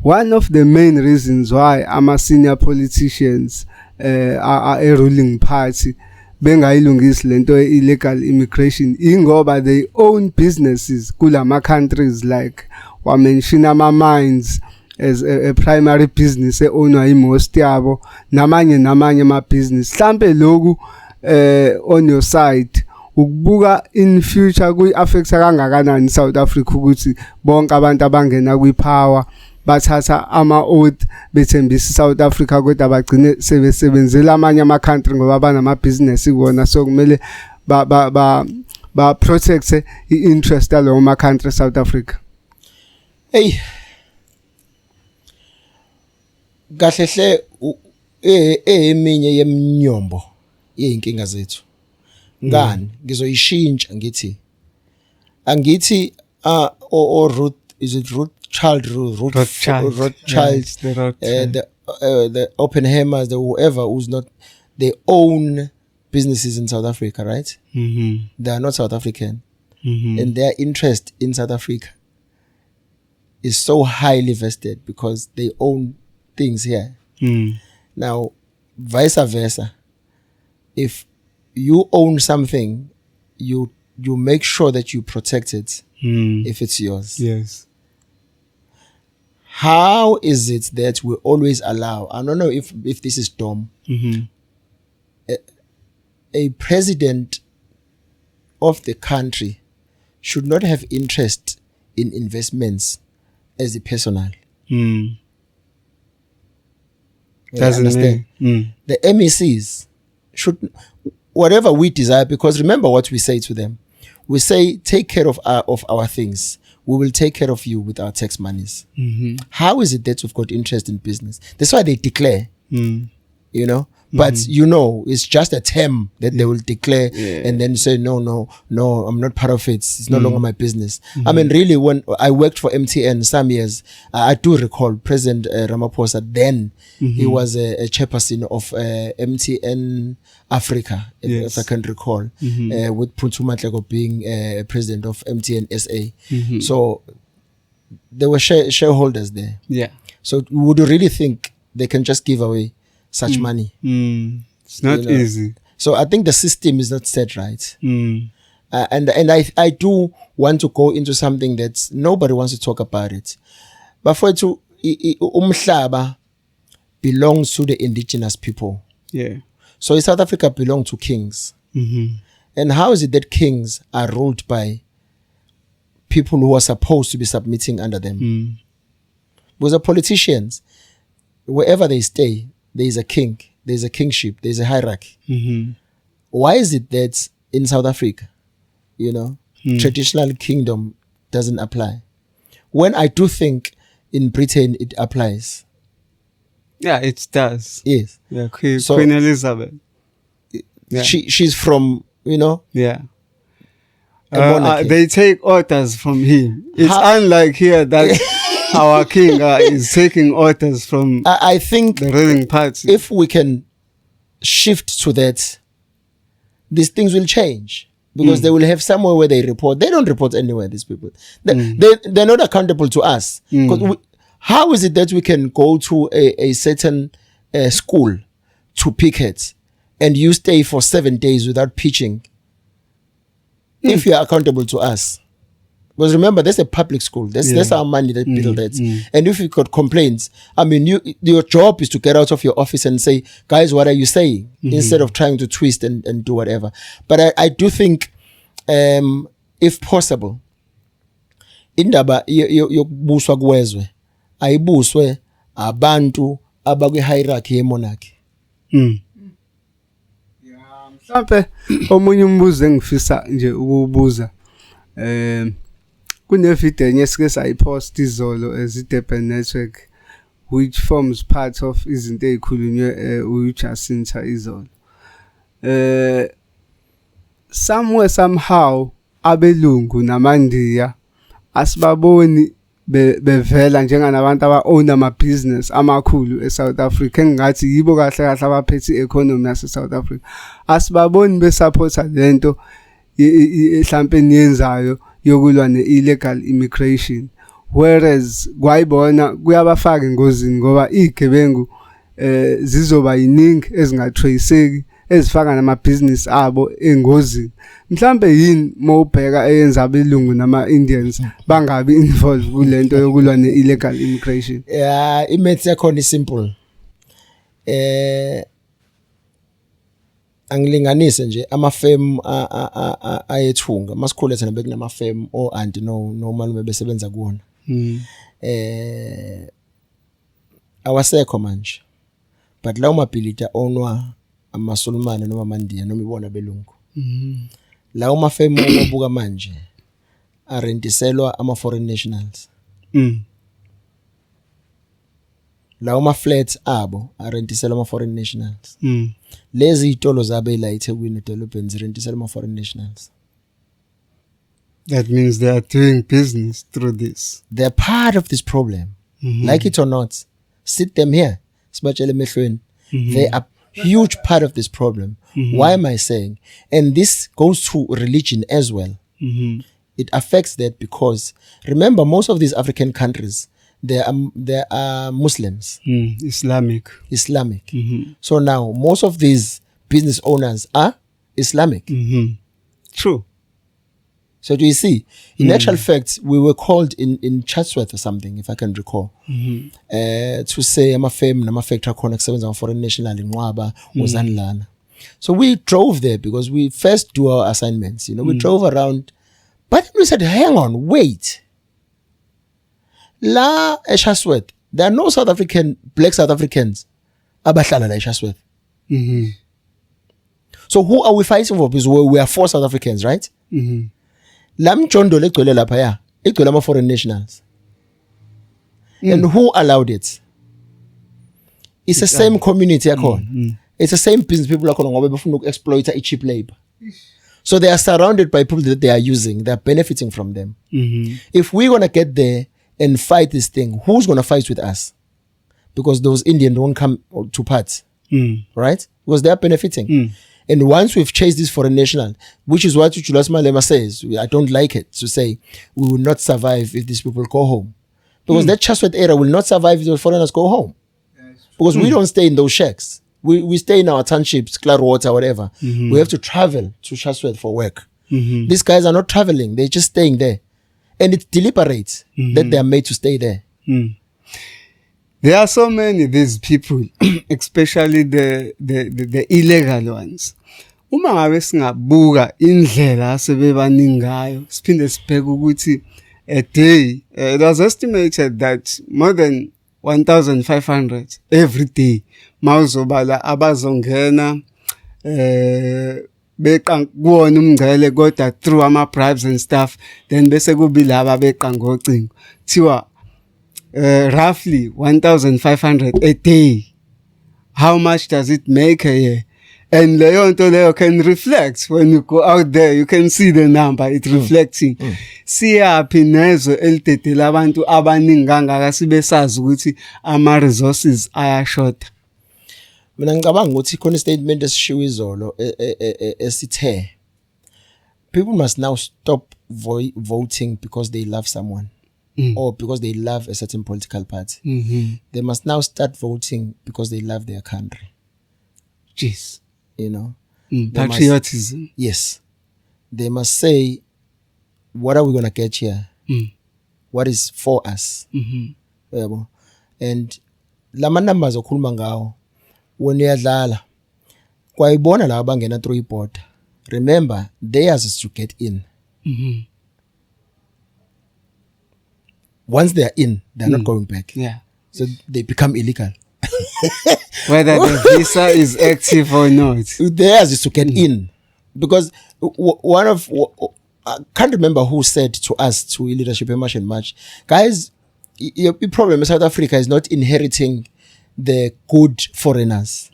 one of the main reasons why ama-senior politicians are a ruling party bengayilungisi lento illegal immigration ingoba they own businesses kulama countries like wamention ama-mines as a primary business owned most yabo namanye ama-business mhlambe lokhu on your side ukubuka in future kuyi-affecta kangakanani South Africa ukuthi bonke abantu abangena kwi-power bathatha ama-oath bethembisa South Africa kodwa bagcine sebesebenzela amanye ama-country ngoba banamabhizinesi kuwona so kumele ba-protect i-interest yalawo ma-country South Africa. Hey, kahle eminye yeminyombo yeyinkinga zethu. Ngani ngizoyishintsha ngithi angithi Ruth, is it Rothschild, the Oppenheimers, the whoever who's not, they own businesses in South Africa, right? They are not South African, and their interest in South Africa is so highly vested because they own things here. Now, vice versa, if you own something, you make sure that you protect it if it's yours. Yes. How is it that we always allow, I don't know if this is dumb, a president of the country should not have interest in investments as a personal. Doesn't understand? The MECs should, whatever we desire, because remember what we say to them. We say, take care of our things. We will take care of you with our tax monies. How is it that we've got interest in business? That's why they declare, you know. But you know, it's just a term that they will declare and then say, no, I'm not part of it. It's no longer my business. I mean, really, when I worked for MTN some years, I do recall President Ramaphosa, then he was a chairperson of MTN Africa, if I can recall, with Phuntshu Matlego being president of MTN SA. So there were shareholders there. Yeah. So would you really think they can just give away such money? It's not easy. So I think the system is not set right. And I do want to go into something that nobody wants to talk about it. But for it to umhlaba belongs to the indigenous people. Yeah. So South Africa belongs to kings. And how is it that kings are ruled by people who are supposed to be submitting under them? Because the politicians, wherever they stay, there is a king, there is a kingship, there is a hierarchy. Why is it that in South Africa, you know, traditional kingdom doesn't apply? When I do think in Britain it applies. Yeah, it does. Yes. Yeah, Queen Elizabeth. Yeah. She's from, you know. Yeah. They take orders from him. It's unlike here that our king is taking orders from I think the ruling party. If we can shift to that, these things will change. Because they will have somewhere where they report. They don't report anywhere, these people. They're not accountable to us. Because How is it that we can go to a certain school to picket and you stay for 7 days without pitching if you are accountable to us? Because remember, that's a public school. That's our money that built it. And if you got complaints, I mean, your job is to get out of your office and say, guys, what are you saying? Instead of trying to twist and do whatever. But I do think, if possible, indaba yokubuswa kwezwe ayibuswe abantu abakwi hierarchy yemonarchy. Mhlawumbe omunye umbuzo engifisa nje ukubuza kune video enye sike sayipost izolo as Durban Network which forms part of izinto ezikhulunywe uJacinta izolo. Somewhere somehow abelungu namandiya asibaboni bevela njenganabantu aba-own ama-business amakhulu eSouth Africa engathi yibo kahle kahle abaphethe i-economy yase-South Africa. Asibaboni besupporta lento mhlampe niyenzayo yokulwa ne-illegal immigration, whereas kwayibona kuyabafaka engozini ngoba izigebengu zizoba yiningi ezingatraceki ezifaka namabhizinisi abo engozini. Mhlambe yini mawubheka eyenza abelungu nama-Indians bangabi involved kulento yokulwa ne-illegal immigration? Imath yakhona isimple. Angilinganise nje amafem ayethunga masikhule thina bekunamafem anti no malume besebenza kuona. Awasekho manje, but lawo mabhilida onwa amaSulumane noma amandiya noma ibona belungu. Lawo mafem obuka manje arentiselwa ama-foreign nationals. Lawo ma-flats abo arentiselwa ama-foreign nationals. Lezi izitolo zabe la eThekwini edolobheni zirentiselwa ama-foreign nationals. That means they are doing business through this. They're part of this problem. Like it or not, sit them here. Sibatshele emehlweni. They are huge part of this problem. Why am I saying? And this goes to religion as well. It affects that because remember, most of these African countries, they are Muslims. Islamic. So now most of these business owners are Islamic. True. So do you see? In actual fact, we were called in Chatsworth or something, if I can recall, to say amafem namafactory khona kusebenza ama-foreign national in Nwaba uZanlana. So we drove there because we first do our assignments. We drove around, but then we said, hang on, wait. La eChatsworth, there are no black South Africans abahlala la eChatsworth. So who are we fighting for? Because we are 4 South Africans, right? La mjondo legcwele lapha ya igcwele ama-foreign nationals. And who allowed it? It's the same community yakhona. It's the same business people yakhona ngoba befuna uku-exploit i-cheap labor. So they are surrounded by people that they are using. They are benefiting from them. If we're going to get there and fight this thing, who's going to fight with us? Because those Indians won't come to parts. Right? Because they are benefiting. And once we've chased this foreign national, which is what Julius Malema says, I don't like it to say we will not survive if these people go home. Because that Chatsworth area will not survive if the foreigners go home. Because we don't stay in those shacks. We stay in our townships, Clearwater, whatever. We have to travel to Chatsworth for work. These guys are not traveling. They're just staying there. And it's deliberate that they are made to stay there. There are so many these people, especially the illegal ones. Uma ngabe singabuka indlela asebebaningi ngayo, siphinde sibheke ukuthi a day, it was estimated that more than 1,500 every day mawuzobala abazongena beqa kuwona umngcele kodwa through ama-bribes and stuff, then bese kubi laba beqa ngocingo thiwa roughly 1,500 a day. How much does it make a year? And leyo nto leyo can reflect when you go out there. You can see the number, it reflecting. Siyaphi nezo elidedela abantu abaningi kangaka sibe sazi ukuthi ama-resources ayashota. Mina ngicabanga ukuthi khona statement esishiwo izolo esithe people must now stop voting because they love someone. or because they love a certain political party. Mm-hmm. They must now start voting because they love their country. Jeez. You know? Patriotism. Yes. They must say, what are we going to get here? What is for us? Yebo. And lama numbers okhuluma ngawo when uyadlala kwayibona la bangena through border. Remember, theirs is to get in. Once they are in, they're not going back. Yeah. So they become illegal. Whether the visa is active or not. Theirs is to get in. Because one of, I can't remember who said to us, to Leadership March and March, guys, your problem in South Africa is not inheriting the good foreigners.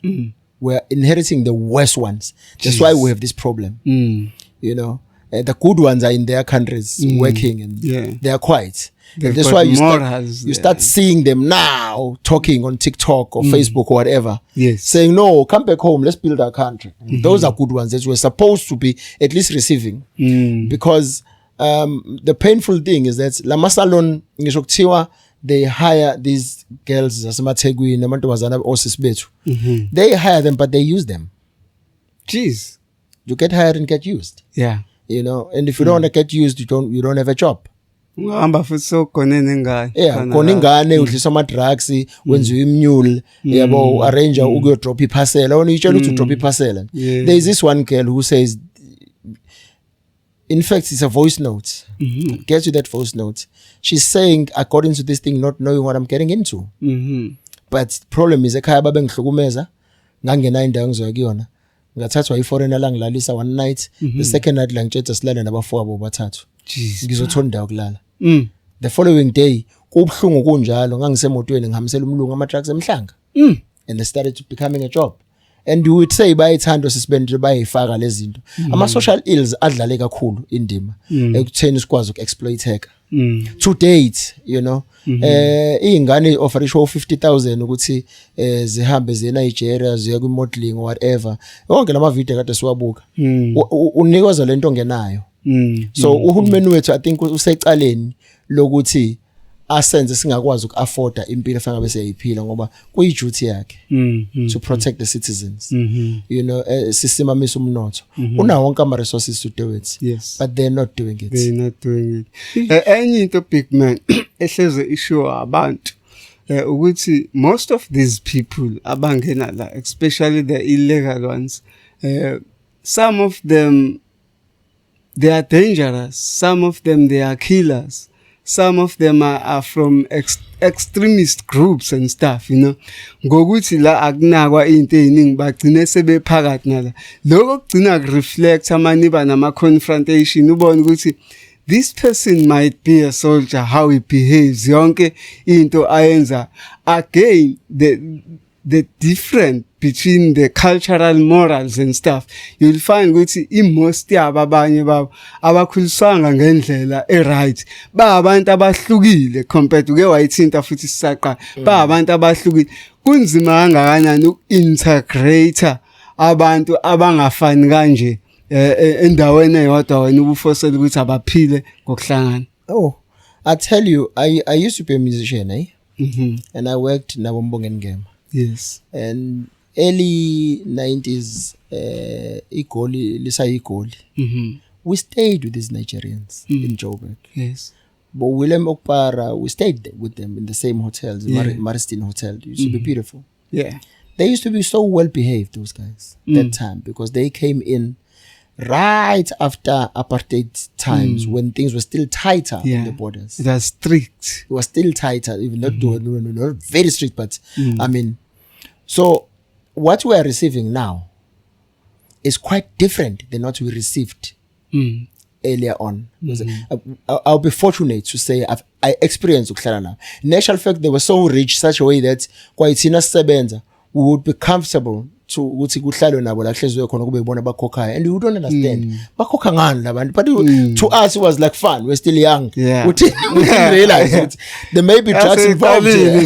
We're inheriting the worst ones. That's why we have this problem. You know, the good ones are in their countries working and they are quiet. That's why you start seeing them now talking on TikTok or Facebook or whatever. Yes. Saying, no, come back home. Let's build our country. Those are good ones that we're supposed to be at least receiving. Because the painful thing is that Lama Salon, they hire these girls, they hire them, but they use them. Jeez. You get hired and get used. Yeah. You know, and if you don't want to get used, you don't have a job. Ngihamba futhi sogonene ngane. Yeah, khona ingane udlisa ama drugs, wenziwa imnyule, yabo arrange ukuyo drop iparcel. Awona itshela ukuthi drop iparcel. There is this one girl who says, in fact, it's a voice note. Get to that voice note. She's saying, according to this thing, not knowing what I'm getting into. But problem is, ekhaya babe ngihlukumeza, ngangena indawo engizoya kuyona. Ngathathwa iforeigner la ngilalisa one night. The second night la ngitshela silale nabafowabo bathathu. Ngizothola indawo kulala. The following day, kubhlungu kunjalo, ngangisemotweni ngihambisela umlungu ama-drugs emhlanga. And they started to becoming a job. And you would say bayithando sisibende bayifaka lezi zinto. Ama social ills adlale kakhulu indima ekutheni sikwazi ukuexploiteka. To date, you know, ingane offerisho 50,000 ukuthi zihambe ze Nigeria ziye ku modeling or whatever. Yonke lama video kade siwabuka. Unikeza lento ngenayo. So uhulumeni wethu I think usecaleni lokuthi asenze singakwazi uku-afforda impilo efana bese yayiphila ngoba kuyi duty yakhe to protect the citizens. You know, sisimamisa umnotho. Una wonke ama resources to do it. Yes. But they're not doing it. They're not doing it. Enye into big man ehleze issue abantu ukuthi most of these people abangena la, especially the illegal ones, some of them they are dangerous, some of them they are killers. Some of them are from extremist groups and stuff, you know. Ngokuthi la akunakwa into eziningi bagcine sebephakathi nala. Lokho kugcina reflect amaniba nama confrontation ubone ukuthi this person might be a soldier, how he behaves, yonke into ayenza. Again, the difference between the cultural morals and stuff, you'll find ukuthi most yabo abanye babo abakhuliswanga ngendlela right, ba abantu abahlukile compared to ke wayithinta futhi sisaqa, ba abantu abahlukile. Kunzima kangakanani uku-integrate abantu abangafani kanje endaweni eyodwa wena ubufosela ukuthi abaphile ngokuhlangana. Oh, I tell you, I used to be a musician, and I worked in Nabombongeni Game. Yes. And early 90s, Igoli. We stayed with these Nigerians in Joburg. Yes. But Willem Okpara, we stayed with them in the same hotels, Maristin Hotel. It used to be beautiful. Yeah. They used to be so well behaved, those guys, that time, because they came in right after apartheid times when things were still tighter in the borders. It was strict. It was still tighter, even not very strict, but I mean, so what we are receiving now is quite different than what we received earlier on. I'll be fortunate to say I experienced ukuhlala now. In actual fact, they were so rich such a way that kwayithina sebenza, we would be comfortable to ukuthi kuhlalwe nabo la hleziwe khona kube ibona bakhokhayo, and you don't understand bakhokha ngani labantu, but to us it was like fun. We're still young. We didn't realize it. There may be drugs involved here.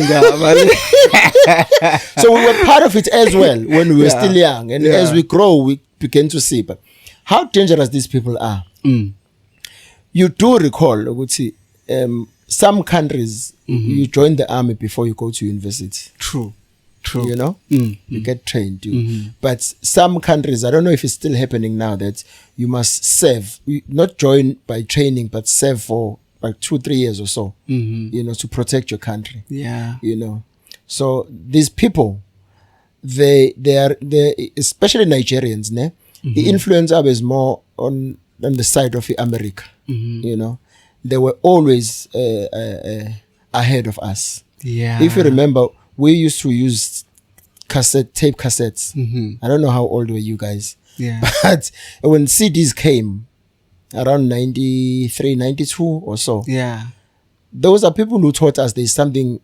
So we were part of it as well when we were still young, and as we grow we begin to see but how dangerous these people are. You do recall ukuthi some countries, you join the army before you go to university. True. You know, you get trained. But some countries, I don't know if it's still happening now, that you must serve, not join by training, but serve for like 2-3 years or so, you know, to protect your country. Yeah. You know, so these people, they are especially Nigerians, ne? The influence of is more on the side of America. You know, they were always ahead of us. Yeah. If you remember, we used to use tape cassettes. I don't know how old were you guys. Yeah. But when CDs came around 93, 92 or so, Yeah. those are people who taught us there's something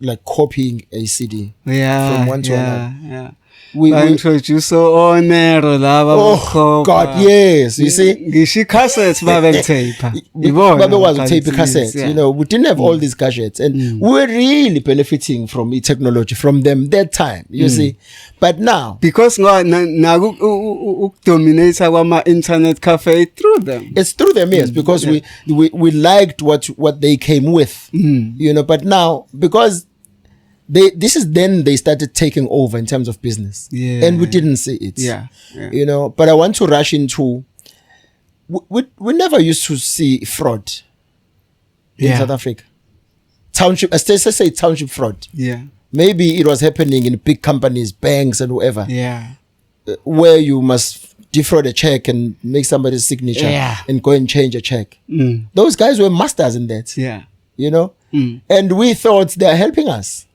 like copying a CD Yeah. from one to yeah. another. Yeah. We Introduce onero lava oh God, yes, you see, ngisho cassettes babekuthape Babe was a tape cassette. You know, we didn't have all these gadgets, and we were really benefiting from technology from them that time. You see, but now because naku ukudominate kwama internet cafe through them. it's through them, yes, because we liked what they came with. You know, but now because they started taking over in terms of business, and we didn't see it. Yeah. You know, but I want to rush into. We never used to see fraud in South Africa. Township, let's say township fraud. Yeah. Maybe it was happening in big companies, banks, and whatever. Yeah. Where you must defraud a check and make somebody's signature and go and change a check. Those guys were masters in that. Yeah. You know. And we thought they are helping us.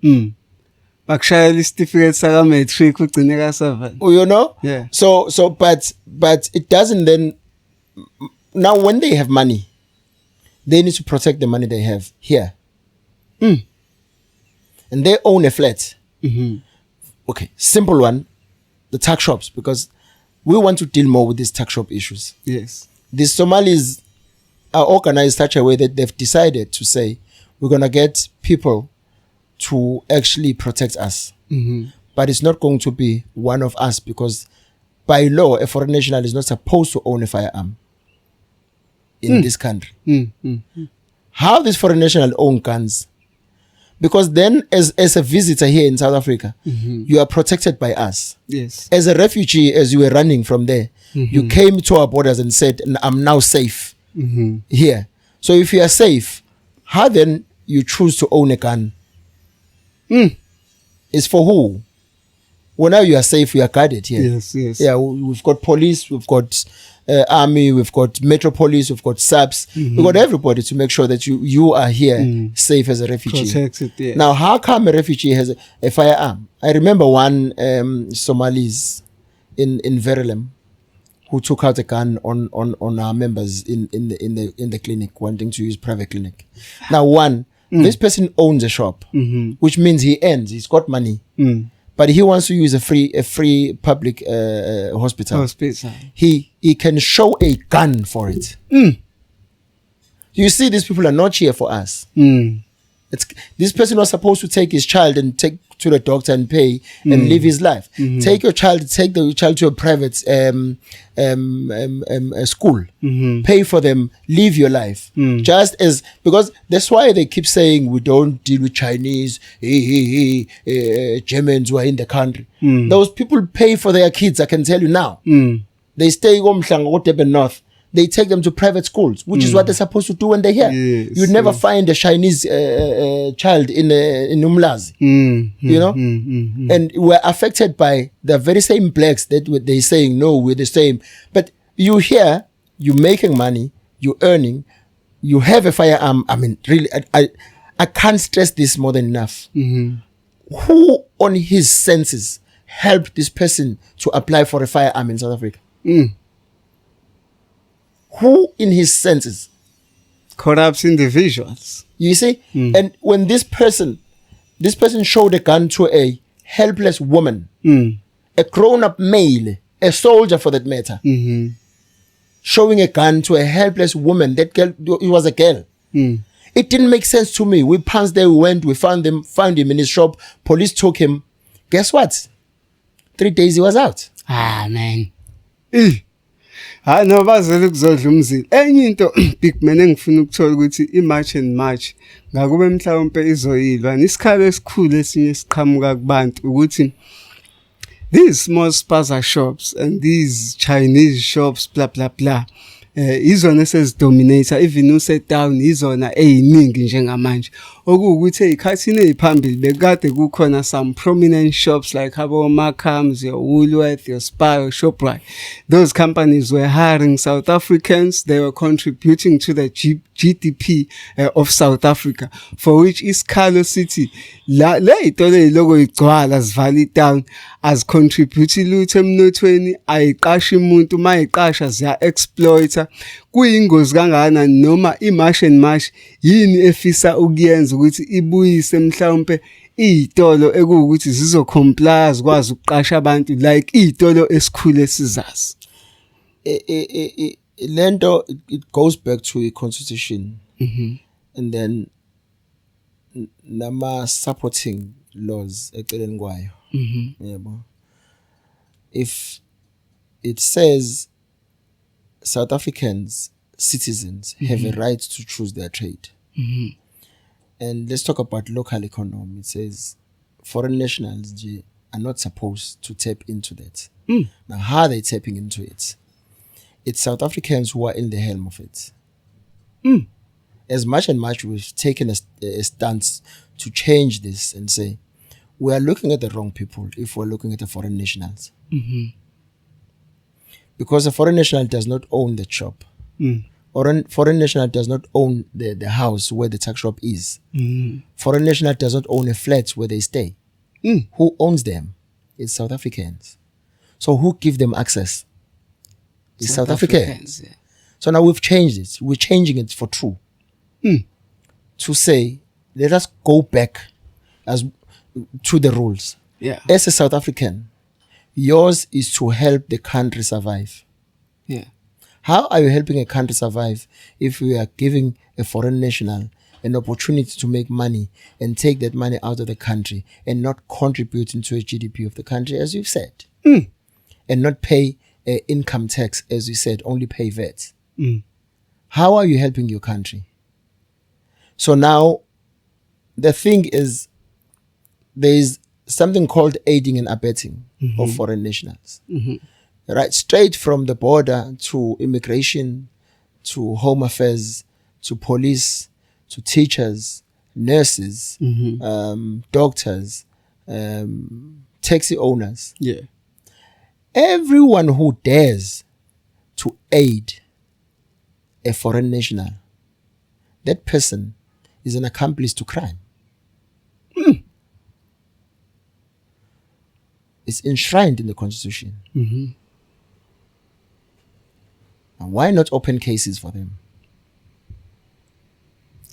Bakushayela isitifiketi saka matric ugcine ka 7. You know? Yeah. So but it doesn't then. Now when they have money, they need to protect the money they have here. And they own a flat. Okay, simple one, the tax shops, because we want to deal more with these tax shop issues. Yes. The Somalis are organized such a way that they've decided to say, we're going to get people to actually protect us. But it's not going to be one of us, because by law, a foreign national is not supposed to own a firearm in this country. How this foreign national own guns? Because then as a visitor here in South Africa, you are protected by us. Yes. As a refugee, as you were running from there, you came to our borders and said, I'm now safe here. So if you are safe, how then you choose to own a gun? It's for who? Well, now you are safe, we are guarded here. Yes. Yeah, we've got police, we've got army, we've got metro police, we've got SAPs, we've got everybody to make sure that you are here safe as a refugee. Protected, yeah. Now, how come a refugee has a firearm? I remember one Somalis in Verulam who took out a gun on our members in the clinic, wanting to use private clinic. Now, this person owns a shop, which means he's got money. But he wants to use a free public hospital. He can show a gun for it. You see, these people are not here for us. This person was supposed to take his child and take to the doctor and pay and live his life. Take the child to a private school. Pay for them, live your life. Because that's why they keep saying we don't deal with Chinese, Germans who are in the country. Those people pay for their kids, I can tell you now. They stay home, North. They take them to private schools, which is what they're supposed to do when they're here. You'd never find a Chinese child in Umlazi, you know? And we're affected by the very same blacks that they're saying, no, we're the same. But you here, you're making money, you're earning, you have a firearm. I mean, really, I can't stress this more than enough. Who on his senses helped this person to apply for a firearm in South Africa? Who in his senses? Corrupts individuals. You see? And when this person showed a gun to a helpless woman, a grown-up male, a soldier for that matter, showing a gun to a helpless woman, that girl, it was a girl. It didn't make sense to me. We pounced there, we found him in his shop, police took him. Guess what? 3 days he was out. Ah, man. Hayi no bazele ukuzodla umzila. Enye into big man engifuna ukuthola ukuthi i-March and March ngakube mhlawumbe izoyilwa. Isikhalo esikhulu esinye siqhamuka kubantu ukuthi these small spaza shops and these Chinese shops blah blah blah izona sezidominator even usetown izona eziningi njengamanje okuwukuthi ezikhathini eziphambili bekade kukhona some prominent shops like abo Markhams, your Woolworth, your Spar, your Shoprite. Those companies were hiring South Africans. They were contributing to the GDP of South Africa, for which isikhalo city le itolo eziloko igcwala zivala town as contribute lutho emnothweni ayiqasha umuntu mayiqasha ziya exploiter kuyingozi kangakanani noma i-March and March yini efisa ukuyenza ukuthi ibuyise mhlawumbe izitolo ekuwukuthi zizocomply zikwazi ukuqasha abantu like izitolo esikhulu esizazi. Lento it goes back to the constitution and then nama supporting laws eceleni kwayo. Yebo. If it says South Africans citizens have a right to choose their trade. And let's talk about local economy. It says foreign nationals are not supposed to tap into that. Now, how are they tapping into it? It's South Africans who are in the helm of it. As much and much we've taken a stance to change this and say, we are looking at the wrong people if we're looking at the foreign nationals. Because a foreign national does not own the shop. Or foreign national does not own the house where the tuck shop is. Foreign national does not own a flat where they stay. Who owns them? It's South Africans. So who give them access? It's South Africans. Yeah. So now we've changed it. We're changing it for true. To say, let us go back to the rules. Yeah. As a South African, yours is to help the country survive. Yeah. How are you helping a country survive if we are giving a foreign national an opportunity to make money and take that money out of the country and not contributing to a GDP of the country, as you've said, and not pay income tax, as you said, only pay VAT? How are you helping your country? So now, the thing is, there is something called aiding and abetting of foreign nationals. Right, straight from the border to immigration, to home affairs, to police, to teachers, nurses, doctors, taxi owners. Yeah. Everyone who dares to aid a foreign national, that person is an accomplice to crime. It's enshrined in the Constitution. And why not open cases for them?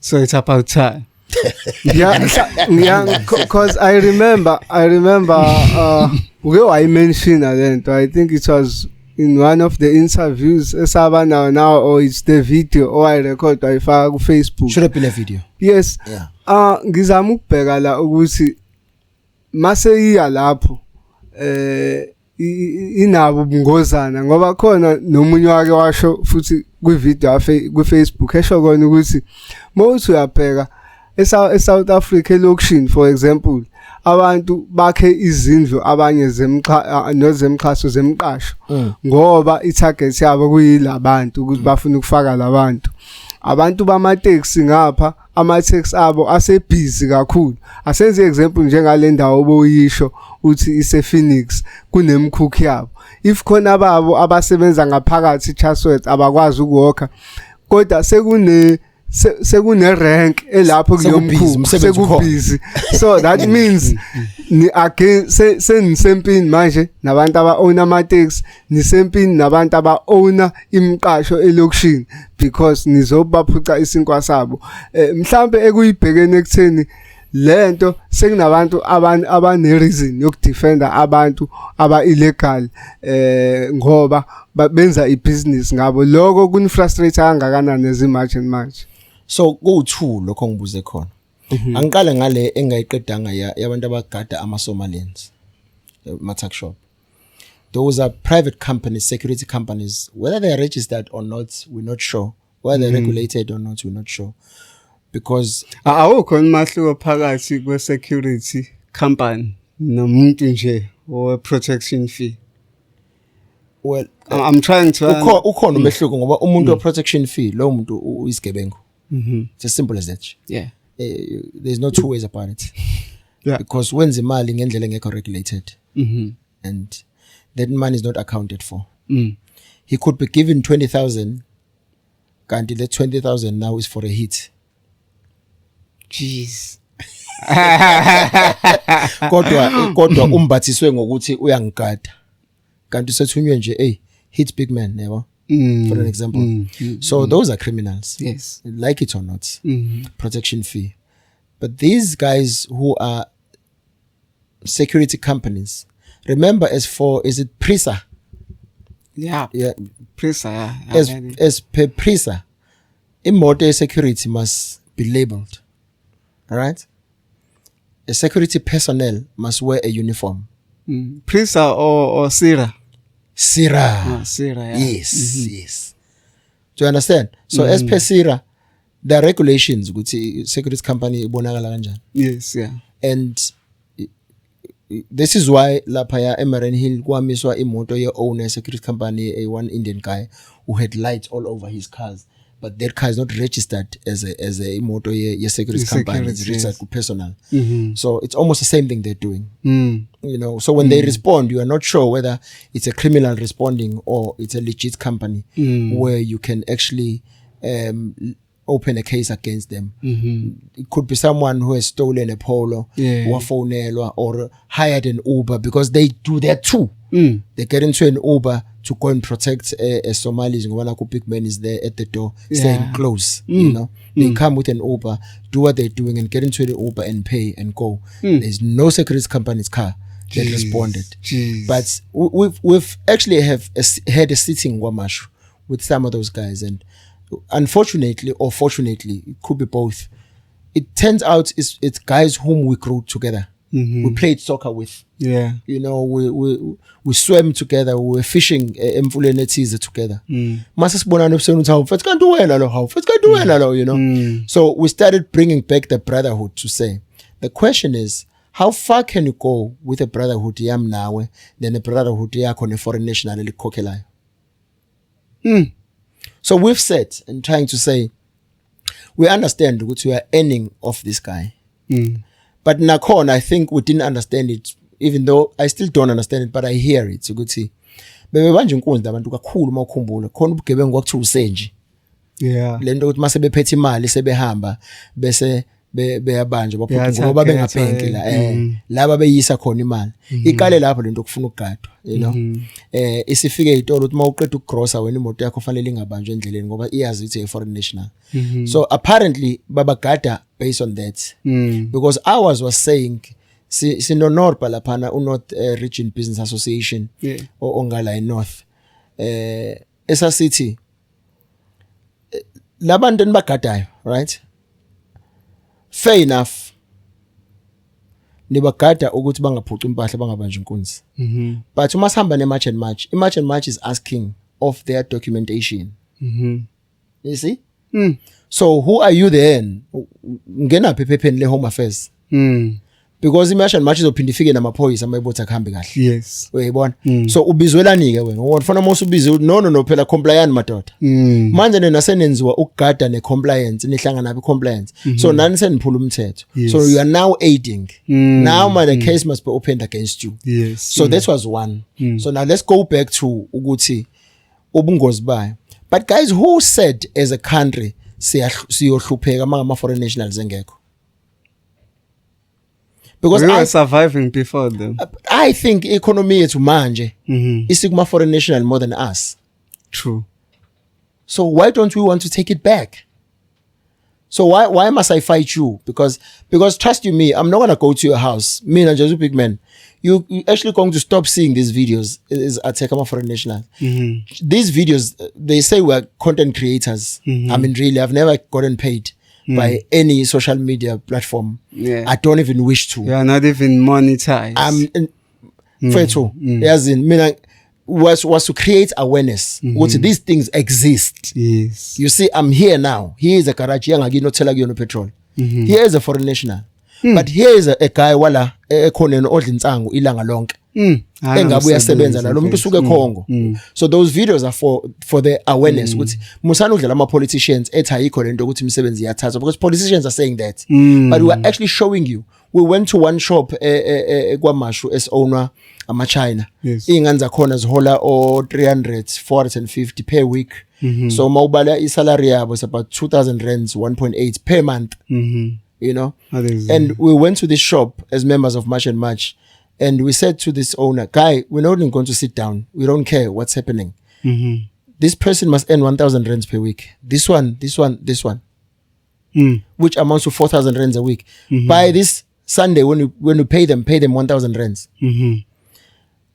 So it's about time. Yeah, because I remember where I mentioned that I think it was in one of the interviews now or it's the video or I record on Facebook. Should have been a video. Yes. Yeah. Ngizama ukubheka la ukuthi mase iya lapho inabo ubungozana ngoba khona nomunye wake washo futhi kwivideo kwi-Facebook esho kona ukuthi mawuthi uyabheka eSouth Africa elokushini for example abantu bakhe izindlu abanye nozemxhaso zemqasho ngoba itarget yabo kuyilabantu ukuthi bafuna ukufaka labantu abantu bamateksi ngapha ama-tax abo asebhizi kakhulu. Asenze example njengale ndawo boyisho uthi ise-Phoenix kunemkhukhu yabo. If khona babo abasebenza ngaphakathi Chatsworth abakwazi ukuwalka kodwa sekune rank elapho kuyomkhukhu sekubhizi. So that means ni again senisempini manje nabantu aba-own ama-taxi nisempini nabantu aba-own imiqasho elokushini because nizobaphuca isinkwa sabo. Mhlambe ekuyibhekene ekutheni lento sekunabantu abane-reason yokudefenda abantu aba-illegal ngoba benza ibhizinisi ngabo. Lokho kunifrustrate kangakanani ezi-March and March? So ku-2 lokho ngibuze khona. Angiqale ngale engayiqedanga yabantu abagada ama-Somalians, ma-tuck shop. those are private companies, security companies. Whether they are registered or not, we're not sure. Whether they're regulated or not, we're not sure. Because awukho umahluko phakathi kwe-security company nomuntu nje owe-protection fee. well, I'm trying to ukhona umehluko ngoba umuntu we-protection fee lo muntu uyisigebengu. It's as simple as that. Yeah. There's no two ways about it. Yeah. Because wenza imali ngendlela engekho regulated. And that money is not accounted for. He could be given 20,000 kanti that 20,000 now is for a hit. Jeez. kodwa umbathiswe ngokuthi uyangigada kanti sethunywe nje hit big man yabo for an example. So those are criminals. Yes. Like it or not. Protection fee. But these guys who are security companies, remember is it PRISA? Yeah. PRISA, yeah. As per PRISA, imoto security must be labeled. All right? A security personnel must wear a uniform. PRISA or SIRA? SIRA. SIRA, yeah. Yes. Do you understand? So as per SIRA, there are regulations ukuthi security company ibonakala kanjani. Yes, yeah. And this is why lapha eMarine Hill kwamiswa imoto ye-owner security company, a one Indian guy who had lights all over his cars. But that car is not registered as a motor security company. It's registered to personal. So it's almost the same thing they're doing. You know, so when they respond, you are not sure whether it's a criminal responding or it's a legit company where you can actually open a case against them. It could be someone who has stolen a polo, or hired an Uber, because they do that too. They get into an Uber to go and protect Somalis. Ngoba big man is there at the door, staying close. You know, they come with an Uber, do what they're doing, and get into the Uber and pay and go. There's no security company's car that responded. But we've actually had a sitting Wamashu with some of those guys, and unfortunately or fortunately, it could be both. It turns out it's guys whom we grew together. We played soccer with. Yeah. You know, we swam together, we were fishing emfuleni ethize together. Mase sibonana ebusweni uthi hawu kanti wena lo hawu kanti wena lo, you know. So we started bringing back the brotherhood to say. The question is, how far can you go with a brotherhood yam nawe than a brotherhood yakho ne-foreign national elikhokhelayo? So we've said and trying to say, we understand that we are earning off this guy. But nakhona, I think we didn't understand it, even though I still don't understand it, but I hear it. Ukuthi bebebanje inkunzi abantu kakhulu mawukhumbula khona ubugebengu kwakuthiwa usenje. Yeah. Lento ukuthi mase bephethe imali sebehamba bese beyabanje baphupha ngoba bengabhenki la laba beyisa khona imali. Iqale lapho lento kufuna ukugadwa, you know. Isifike izitolo ukuthi mawuqeda ukugrosa wena imoto yakho fanele ingabanjwe endleleni ngoba iyazi ukuthi foreign national. So apparently babagada based on that. Because ours was saying sino Norpa laphana uNorth Region Business Association ongala eNorth esa city labantu enibagadayo, right? Fair enough. Nibagada ukuthi bangaphuca impahla bangabanje inkunzi. But uma sihamba neMarch and March, iMarch and March is asking of their documentation. You see? So who are you then? Ngena ephepheni le Home Affairs. Because iMarch and March izophinda ifike namaphoyisa amayibotha kuhambe kahle. Yes. Uyayibona? So ubizwelani ke wena? Ufuna mose ubize no phela compliant madoda. Manje nina senenziwa ukugada necompliance nihlanga nabe compliance. So nani seniphula umthetho. So you are now aiding. Now the case must be opened against you. Yes. So that was one. So now let's go back to ukuthi ubungozi bayo. But guys, who said as a country siyohlupheka mangama foreign nationals engekho? Because we were surviving before them. I think economy yethu manje isikuma foreign national more than us. True. So why don't we want to take it back? So why must I fight you? Because trust you me, I'm not gonna go to your house. Me and Jesu Big Man, you actually going to stop seeing these videos. Is Atekama Foreign National. These videos, they say we're content creators. I mean, really, I've never gotten paid by any social media platform. Yeah. I don't even wish to. You are not even monetized. Fair too. As in, was to create awareness ukuthi these things exist. Yes. You see, I'm here now. Here is a garage yangakini othela kuyona petrol. Here is a foreign national. But here is a guy wala ekhoneni odla insangu ilanga lonke. Engabe uyasebenza nalo umuntu usuke eKongo. So those videos are for the awareness ukuthi musana udlala ama politicians ethi ayikho lento ukuthi imisebenzi iyathatha, because politicians are saying that. But we are actually showing you. We went to one shop kwaMashu owner ama China. Ingane zakhona zihola o 300 450 per week. So mawubala isalary yabo is about 2000 rands 1.8 per month. You know, and we went to this shop as members of March and March, and we said to this owner, guy, we're not even going to sit down. We don't care what's happening. This person must earn 1,000 rands per week. This one, which amounts to 4,000 rands a week. By this Sunday, when we pay them 1,000 rands.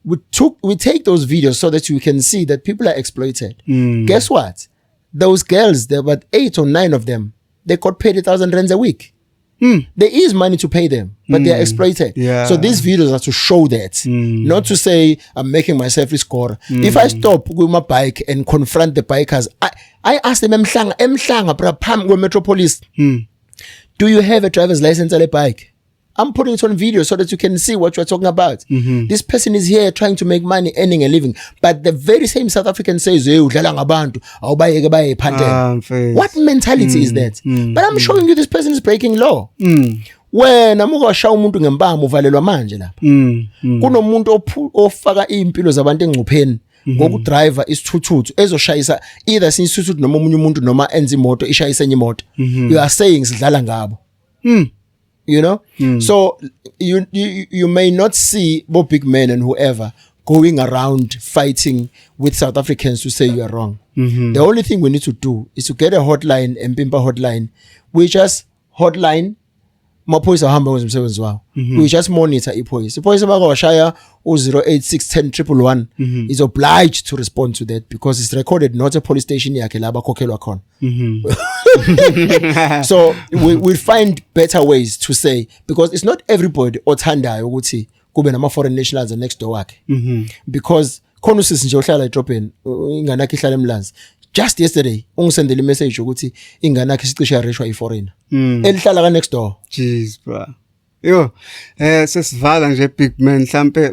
We take those videos so that you can see that people are exploited. Guess what? Those girls, there were 8 or 9 of them. They got paid 1,000 rands a week. There is money to pay them, but they are exploited. So these videos are to show that, not to say I'm making myself a score. If I stop with my bike and confront the bikers, I ask them, Emhlanga, Metropolis, do you have a driver's license on a bike? I'm putting it on video so that you can see what you're talking about. This person is here trying to make money, earning a living. But the very same South African says, what mentality is that? But I'm showing you this person is breaking law. When amukasha umuntu ngempama uvalelwa manje lapha. Kunomuntu ofaka impilo zabantu engcupheni ngokudriver isithuthuthu ezoshayisa either sinisithuthuthu noma umunye umuntu noma enza imoto ishayisa enye imoto. You are saying sidlala ngabo. You know, so you may not see both big men and whoever going around fighting with South Africans to say you are wrong. The only thing we need to do is to get a hotline, Mpimpa hotline. We just hotline. Maphoyisa ahamba ngomsebenzi wawo. We just monitor iphoyisa. Iphoyisa bakawashaya 0861011 is obliged to respond to that because it's recorded not a police station yakhe la bakhokhelwa khona. So we find better ways to say, because it's not everybody othandayo ukuthi kube nama foreign nationals next door wakhe. Because khona usisi nje ohlala edrobheni ingane yakhe ihlala eMlanzi. Just yesterday ungisendele message ukuthi ingane yakhe isicishe yareshwa iforeigner elihlala ka next door. Jeez bro. Yo sesivala nje big man mhlambe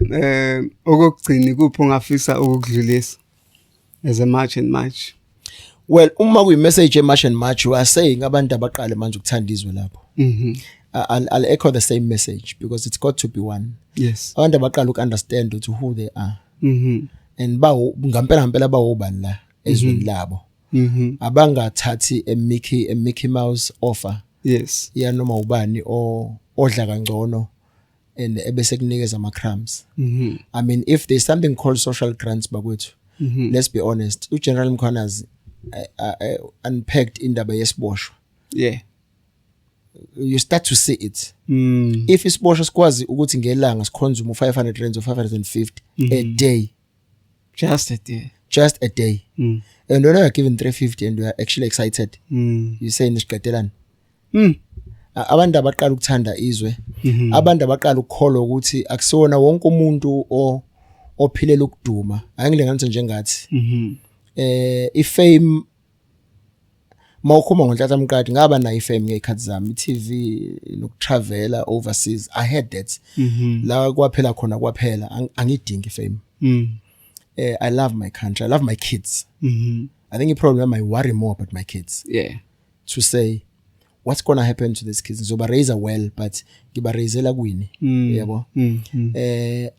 okugcina kuphi ungafisa ukudlulisa as a March and March. Well, uma kuyi message e March and March we are saying abantu abaqale manje ukuthanda izwe lapho. I'll echo the same message because it's got to be one. Yes. Abantu abaqala ukunderstand to who they are. And ngempela bawobani la ezweni labo. Abangathathi a Mickey Mouse offer. Yes. Ya noma ubani odla kangcono and ebese kunikeza ama crumbs. I mean, if there's something called social grants bakwethu, let's be honest, uGeneral Mkhwanazi unpacked indaba yesiboshwa. Yeah. You start to see it. If isiboshwa sikwazi ukuthi ngelanga siconsume 500 rands or 550 a day. Just a day. Just a day. And when you are given 350 and you are actually excited, you say nishiqedelana. Abantu abaqala ukuthanda izwe, abantu abaqala ukukholwa ukuthi akusona wonke umuntu ophilela ukuduma, angilenganise njengathi. Ifame mawukhuma ngoNhlanhla Mqadi ngaba na ifame ngekhathi zami iTV nokutravela overseas. I had that. La kwaphela khona kwaphela angidingi ifame. I love my country. I love my kids. I think the problem I worry more about my kids. Yeah. To say what's going to happen to these kids. Ngizoba raise well, but ngiba raisela kwini. Yabo.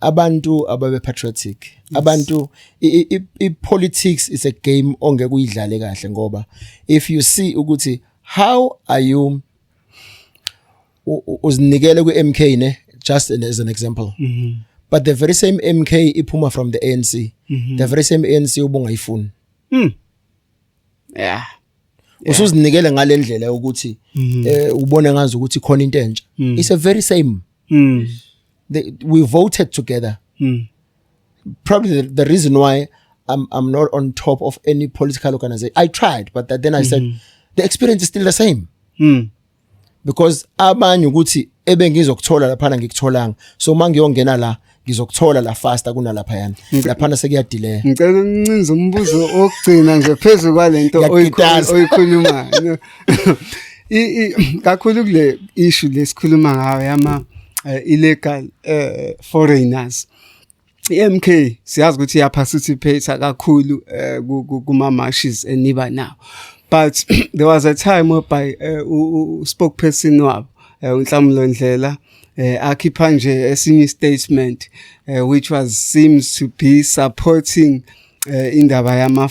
Abantu ababe patriotic. Abantu politics is a game ongeke uyidlale kahle ngoba if you see ukuthi how are you uzinikele ku MK ne, just as an example. But the very same MK iphuma from the ANC. The very same ANC ubungayifuni. Yeah. Usuzinikele ngalendlela ukuthi ubone ngazi ukuthi khona into entsha. It's a very same. We voted together. Probably the reason why I'm not on top of any political organization. I tried, but then I said the experience is still the same. Because abanye ukuthi ebengizokuthola lapha ngikutholanga. So mangiyongena la ngizokuthola la faster kunalapha yana laphana sekuyadelay. Ngicela uncinze umbuzo okugcina nje phezulu kwalento oyikhuluma. Kakhulu kule issue lesikhuluma ngayo yama illegal foreigners. MK siyazi ukuthi iyaparticipate kakhulu kuma marches eniba now. But there was a time whereby spokesperson wabo uNhlamulo Ndlela akhipha nje esinye statement which seems to be supporting indaba yama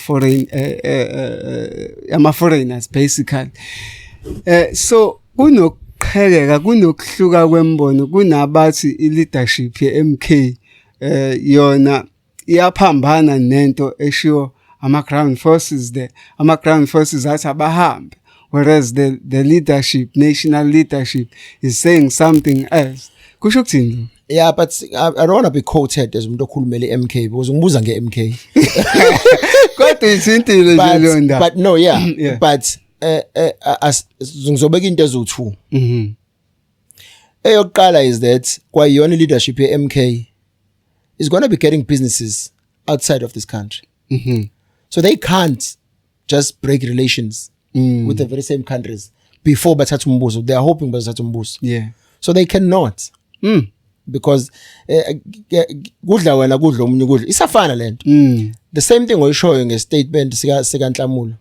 foreigners basically. So kunokuqheleka kunokuhluka kwembono kunabathi leadership ye MK yona iyaphambana nento eshiwo ama-ground forces there. Ama-ground forces athi abahambe, whereas the leadership, national leadership is saying something else. Kusho ukuthini? Yeah, but I don't want to be quoted as umuntu okhulumela MK because ngibuza nge-MK. Kodwa ithintile nje leyo ndaba. But no, yeah. But ngizobeka into ezo-2. Eyokuqala is that kwayona leadership ye-MK is going to be getting businesses outside of this country. So they can't just break relations with the very same countries before bathatha umbuso. They are hoping bathatha umbuso. Yeah. So they cannot. Because kudla wena kudla omunye kudla isafana lento. The same thing oyishoyo ngestatement sika Nhlamulo.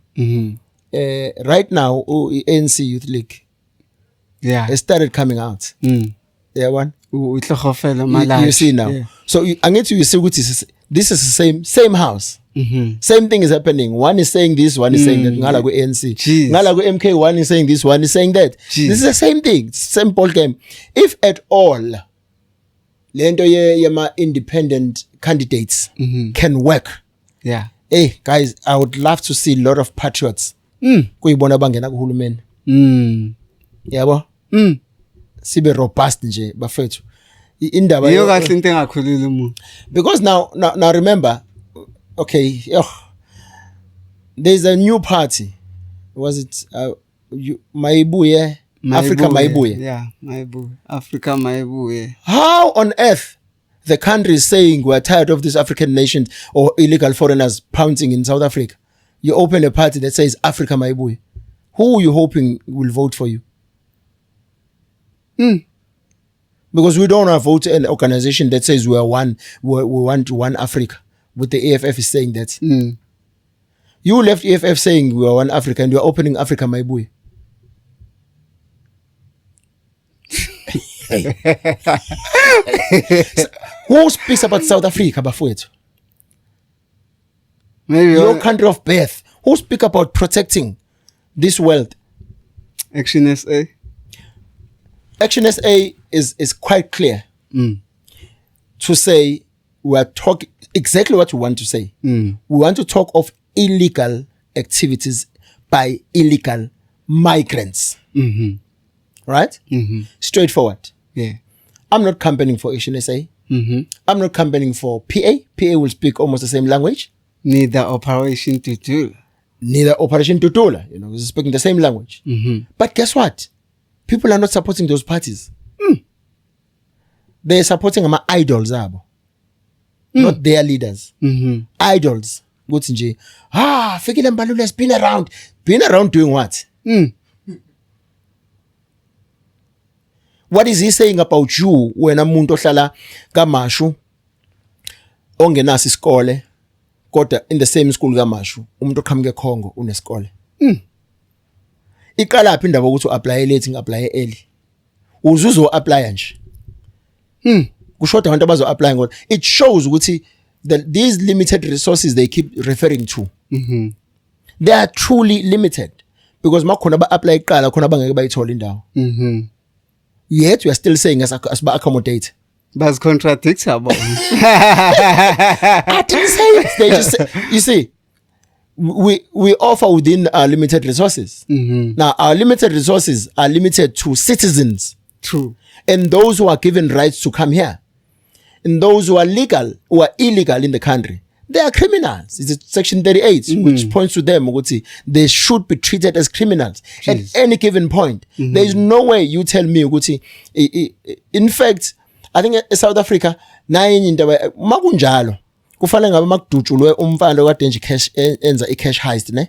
Right now ANC Youth League it started coming out. Yeah, one. You see now. Yeah. So angithi you see ukuthi this is the same house. Same thing is happening. One is saying this, one is saying that. Ngala ku ANC. Ngala ku MK, one is saying this, one is saying that. This is the same thing. Same ball game. If at all lento yema independent candidates can work. Yeah. Hey guys, I would love to see a lot of patriots. Kuyibona bangena kuhulumeni. Yabo? Sibe robust nje bafethu. Indaba yo kahle into engakhulile umuntu. Because now remember, okay, there's a new party. Was it Maibuye? Africa Maibuye. Yeah, Maibuye. Africa Maibuye. How on earth the country is saying we're tired of these African nations or illegal foreigners pouncing in South Africa? You open a party that says Africa Maibuye. Who are you hoping will vote for you? Because we don't want to vote an organization that says we are one, we want one Africa. But the AFF is saying that. You left AFF saying we are one Africa and you are opening Africa Maibuye. So, who speaks about South Africa, bafowethu? Maybe your country of birth. Who speak about protecting this wealth? Action SA. Action SA is quite clear to say we are talking exactly what we want to say. We want to talk of illegal activities by illegal migrants. Right? Straightforward. Yeah. I'm not campaigning for Action SA. I'm not campaigning for PA. PA will speak almost the same language. Neither Operation Tutula. Neither Operation Tutula. You know, speaking the same language. But guess what? People are not supporting those parties. They're supporting my idols, not their leaders. Idols. Fikile Mbalula has been around. Been around doing what? What is he saying about you when umuntu ohlala kaMashu ongenasi isikole kodwa in the same school kaMashu umuntu oqhamuke eCongo unesikole? Iqala phi indaba ukuthi uapply late ngiapply early. Uzuzo apply nje. Kushoda abantu abazo apply ngoba it shows ukuthi these limited resources they keep referring to. They are truly limited because makhona ba apply iqala khona bangeke bayithola indawo. Yet we are still saying as ba accommodate. But contradicts about. I didn't say it. They just say, you see, we offer within our limited resources. Now our limited resources are limited to citizens. True. And those who are given rights to come here. And those who are legal, who are illegal in the country. They are criminals. It's Section 38, which points to them. They should be treated as criminals at any given point. There is no way you tell me, in fact, I think eSouth Africa naye into makunjalo kufanele ngabe makudutshulwe umfana kade nje cash enza icash heist ne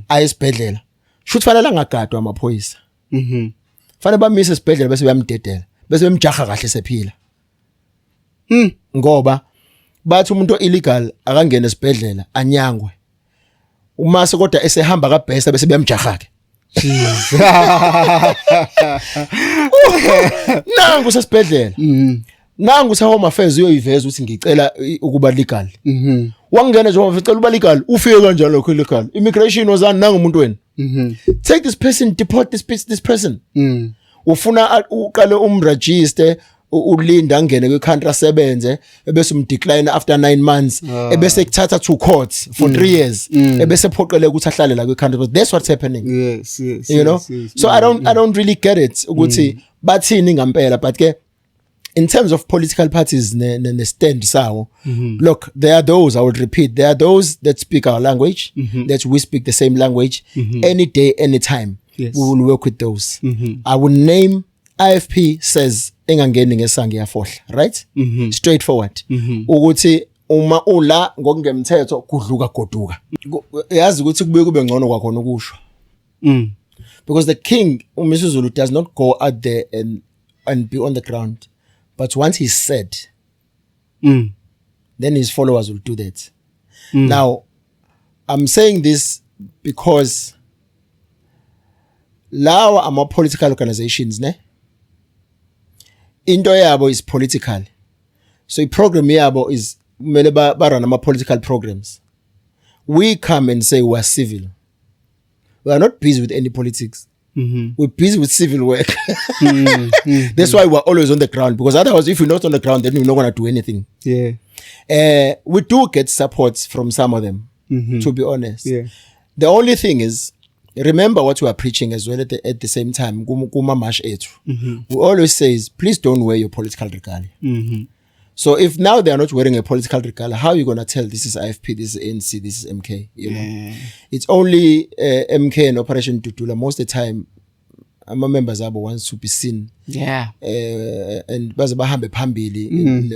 ayesibhedlela shothi fanele angagadwa amaphoyisa fanele bamise esibhedlela bese bayamdedela bese bemjaha kahle sephila ngoba bathi umuntu illegal akangena esibhedlela anyangwe umase kodwa esehamba kabhesa bese beyamjaha ke nangu sesibhedlela nangu sa home affairs uyoyiveza ukuthi ngicela ukuba legal wangena nje uma ficela uba legal ufike kanjalo lokho legal immigration wazana nangu umuntu wena take this person deport this person ufuna uqale umregister ulinda angene kwi-country asebenze ebese umdecline after 9 months ebese kuthatha to court for 3 years ebese phoqele ukuthi ahlale la kwi-country but that's what's happening yes you know so I don't really get it ukuthi bathini ngempela but ke in terms of political parties ne stand sawo look there are those I would repeat there are those that speak our language that we speak the same language any day anytime we will work with those I will name IFP says engangeni ngesangi yafohla right straightforward ukuthi uma ula ngokungemthetho kudluka goduka yazi ukuthi kubuye kube ngcono kwakhona ukusho because the king uMisuzulu does not go out there and be on the ground but once he's said then his followers will do that now I'm saying this because lawa ama political organizations ne into yabo is political so program yabo is kumele ba run ama political programs we come and say we are civil we are not busy with any politics we're busy with civil work that's why we're always on the ground because otherwise if you're not on the ground then you're not going to do anything we do get support from some of them to be honest the only thing is remember what we are preaching as well at the same time kuma mash ethu we always says please don't wear your political regalia so if now they are not wearing a political regalia how are you going to tell this is IFP this is ANC this is MK you know it's only MK and Operation Dudula most of the time ama members abo wants to be seen and baze bahambe phambili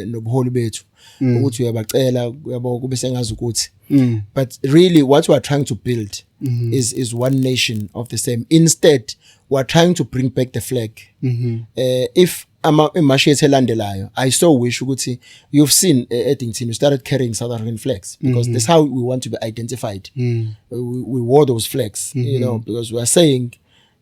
nobuholi bethu ukuthi uyabacela uyabo kube sengazi ukuthi but really what we are trying to build is one nation of the same instead we are trying to bring back the flag if imashi elandelayo I so wish ukuthi you've seen Eddington you started carrying South African flags because that's how we want to be identified we wore those flags you know because we are saying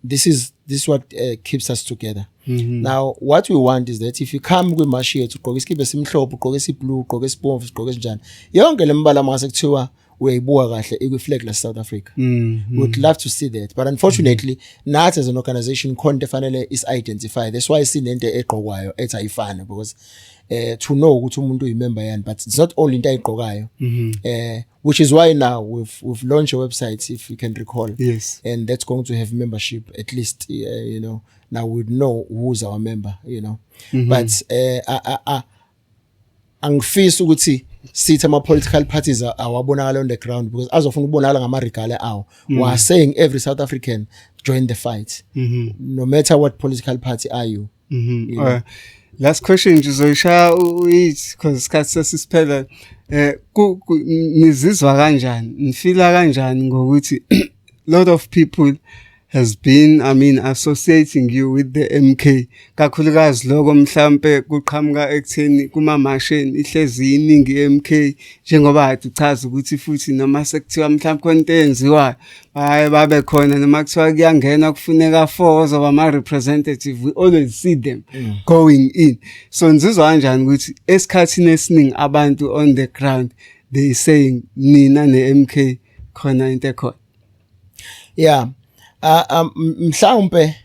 this is what keeps us together now what we want is that if you come kwimashi yethu ugqoka isikibhe simhlophe ugqoka isiblue ugqoka isibomvu ugqoka esinjani yonke lembala mase kuthiwa uyayibuka kahle ikwi-flag la South Africa we would love to see that but unfortunately nathi as an organization khonto fanele is identify that's why sinento egqokwayo ethi ayifana because to know ukuthi umuntu uyimember yani but it's not only into ayigqokayo which is why now we've launched a website if you can recall and that's going to have membership at least you know now we know who's our member you know but angifisa ukuthi sithi ama political parties awabonakala on the ground because azofuna ukubonakala ngama regale awo we are saying every South African join the fight no matter what political party are you, you know? Last question ngizoyisha because isikhathi sesiphela nizizwa kanjani nifila kanjani ngokuthi lot of people has been associating you with the MK kakhulukazi lokho mhlambe kuqhamuka ekutheni kuma mashini ihlezi iningi MK njengoba ade uchaza ukuthi futhi noma sekuthiwa mhlambe konke enziwayo babe khona noma kuthiwa kuyangena kufuneka 4 ozoba ama representative we always see them going in so nizizwa kanjani ukuthi esikhathini esiningi abantu on the ground they saying nina ne MK khona into ekhona mhlawumbe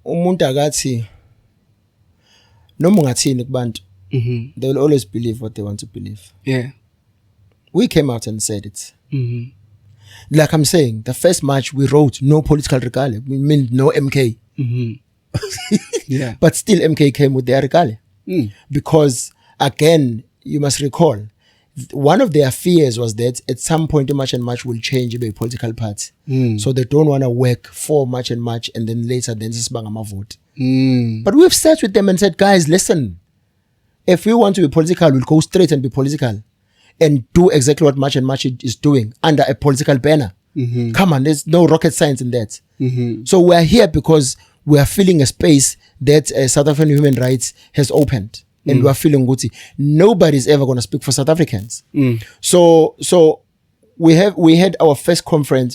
umuntu akathi noma ungathini kubantu they will always believe what they want to believe we came out and said it like I'm saying the first march we wrote no political regalia we mean no MK but still MK came with their regalia because again you must recall one of their fears was that at some point Match and Match will change a political party. So they don't want to work for Match and Match and then later then sibanga vote. But we've sat with them and said, guys, listen, if we want to be political, we'll go straight and be political and do exactly what Match and Match is doing under a political banner. Come on, there's no rocket science in that. So we're here because we are filling a space that South African human rights has opened. And we are feeling good. Nobody's ever going to speak for South Africans. So we had our first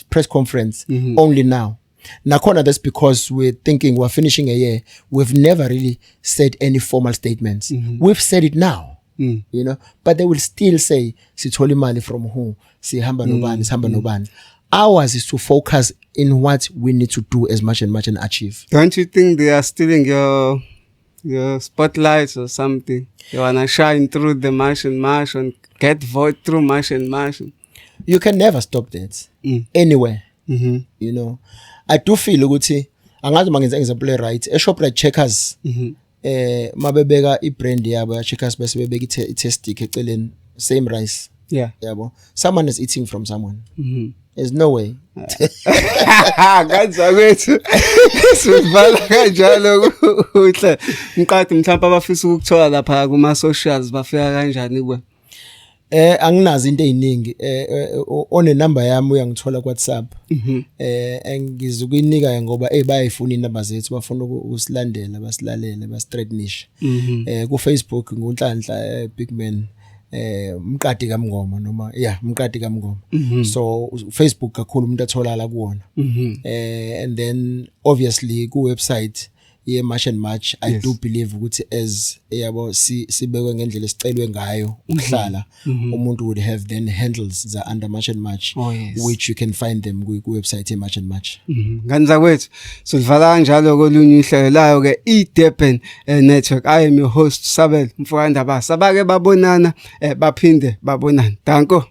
press conference only now. Nakona, that's because we're thinking we're finishing a year. We've never really said any formal statements. We've said it now, you know, but they will still say, "Sitholi mali from who? Sihamba nobani." Ours is to focus in what we need to do as much and achieve. Don't you think they are stealing your spotlights or something? You wanna shine through the Match and Match and get vote through Match and Match. You can never stop that anywhere. You know, I do feel ukuthi angazi mangenza example right. A shop like Checkers, mabebeka I brand yabo ya Checkers bese bebeka I stick eceleni same rice. Yeah. Yabo. Someone is eating from someone. There's no way. Kanza kwethu sivala kanjalo uhle mqadi mhlawumbe abafisa ukuthola lapha kuma socials bafika kanjani kuwe? Anginazi into eziningi one number yami uyangithola ku WhatsApp ngizokuyinika ngoba bayayifuna inamba zethu bafuna ukusilandela basilalele basithreatnisha ku Facebook nguNhlanhla Big Man Mqadi kaMngoma noma Mqadi kaMngoma. So Facebook kakhulu umuntu atholala kuona and then obviously ku website ye Match and Match I do believe ukuthi as yabo sibekwe ngendlela esicelwe ngayo ukuhlala umuntu would have then handles za under Match and Match which you can find them ku website ye Match and Match. Nganza kwethu sivala kanjalo kolunye ihlelo layo ke iDurban Network. I am your host Sabel Mfowandaba. Sabake babonana baphinde babonana. Danko.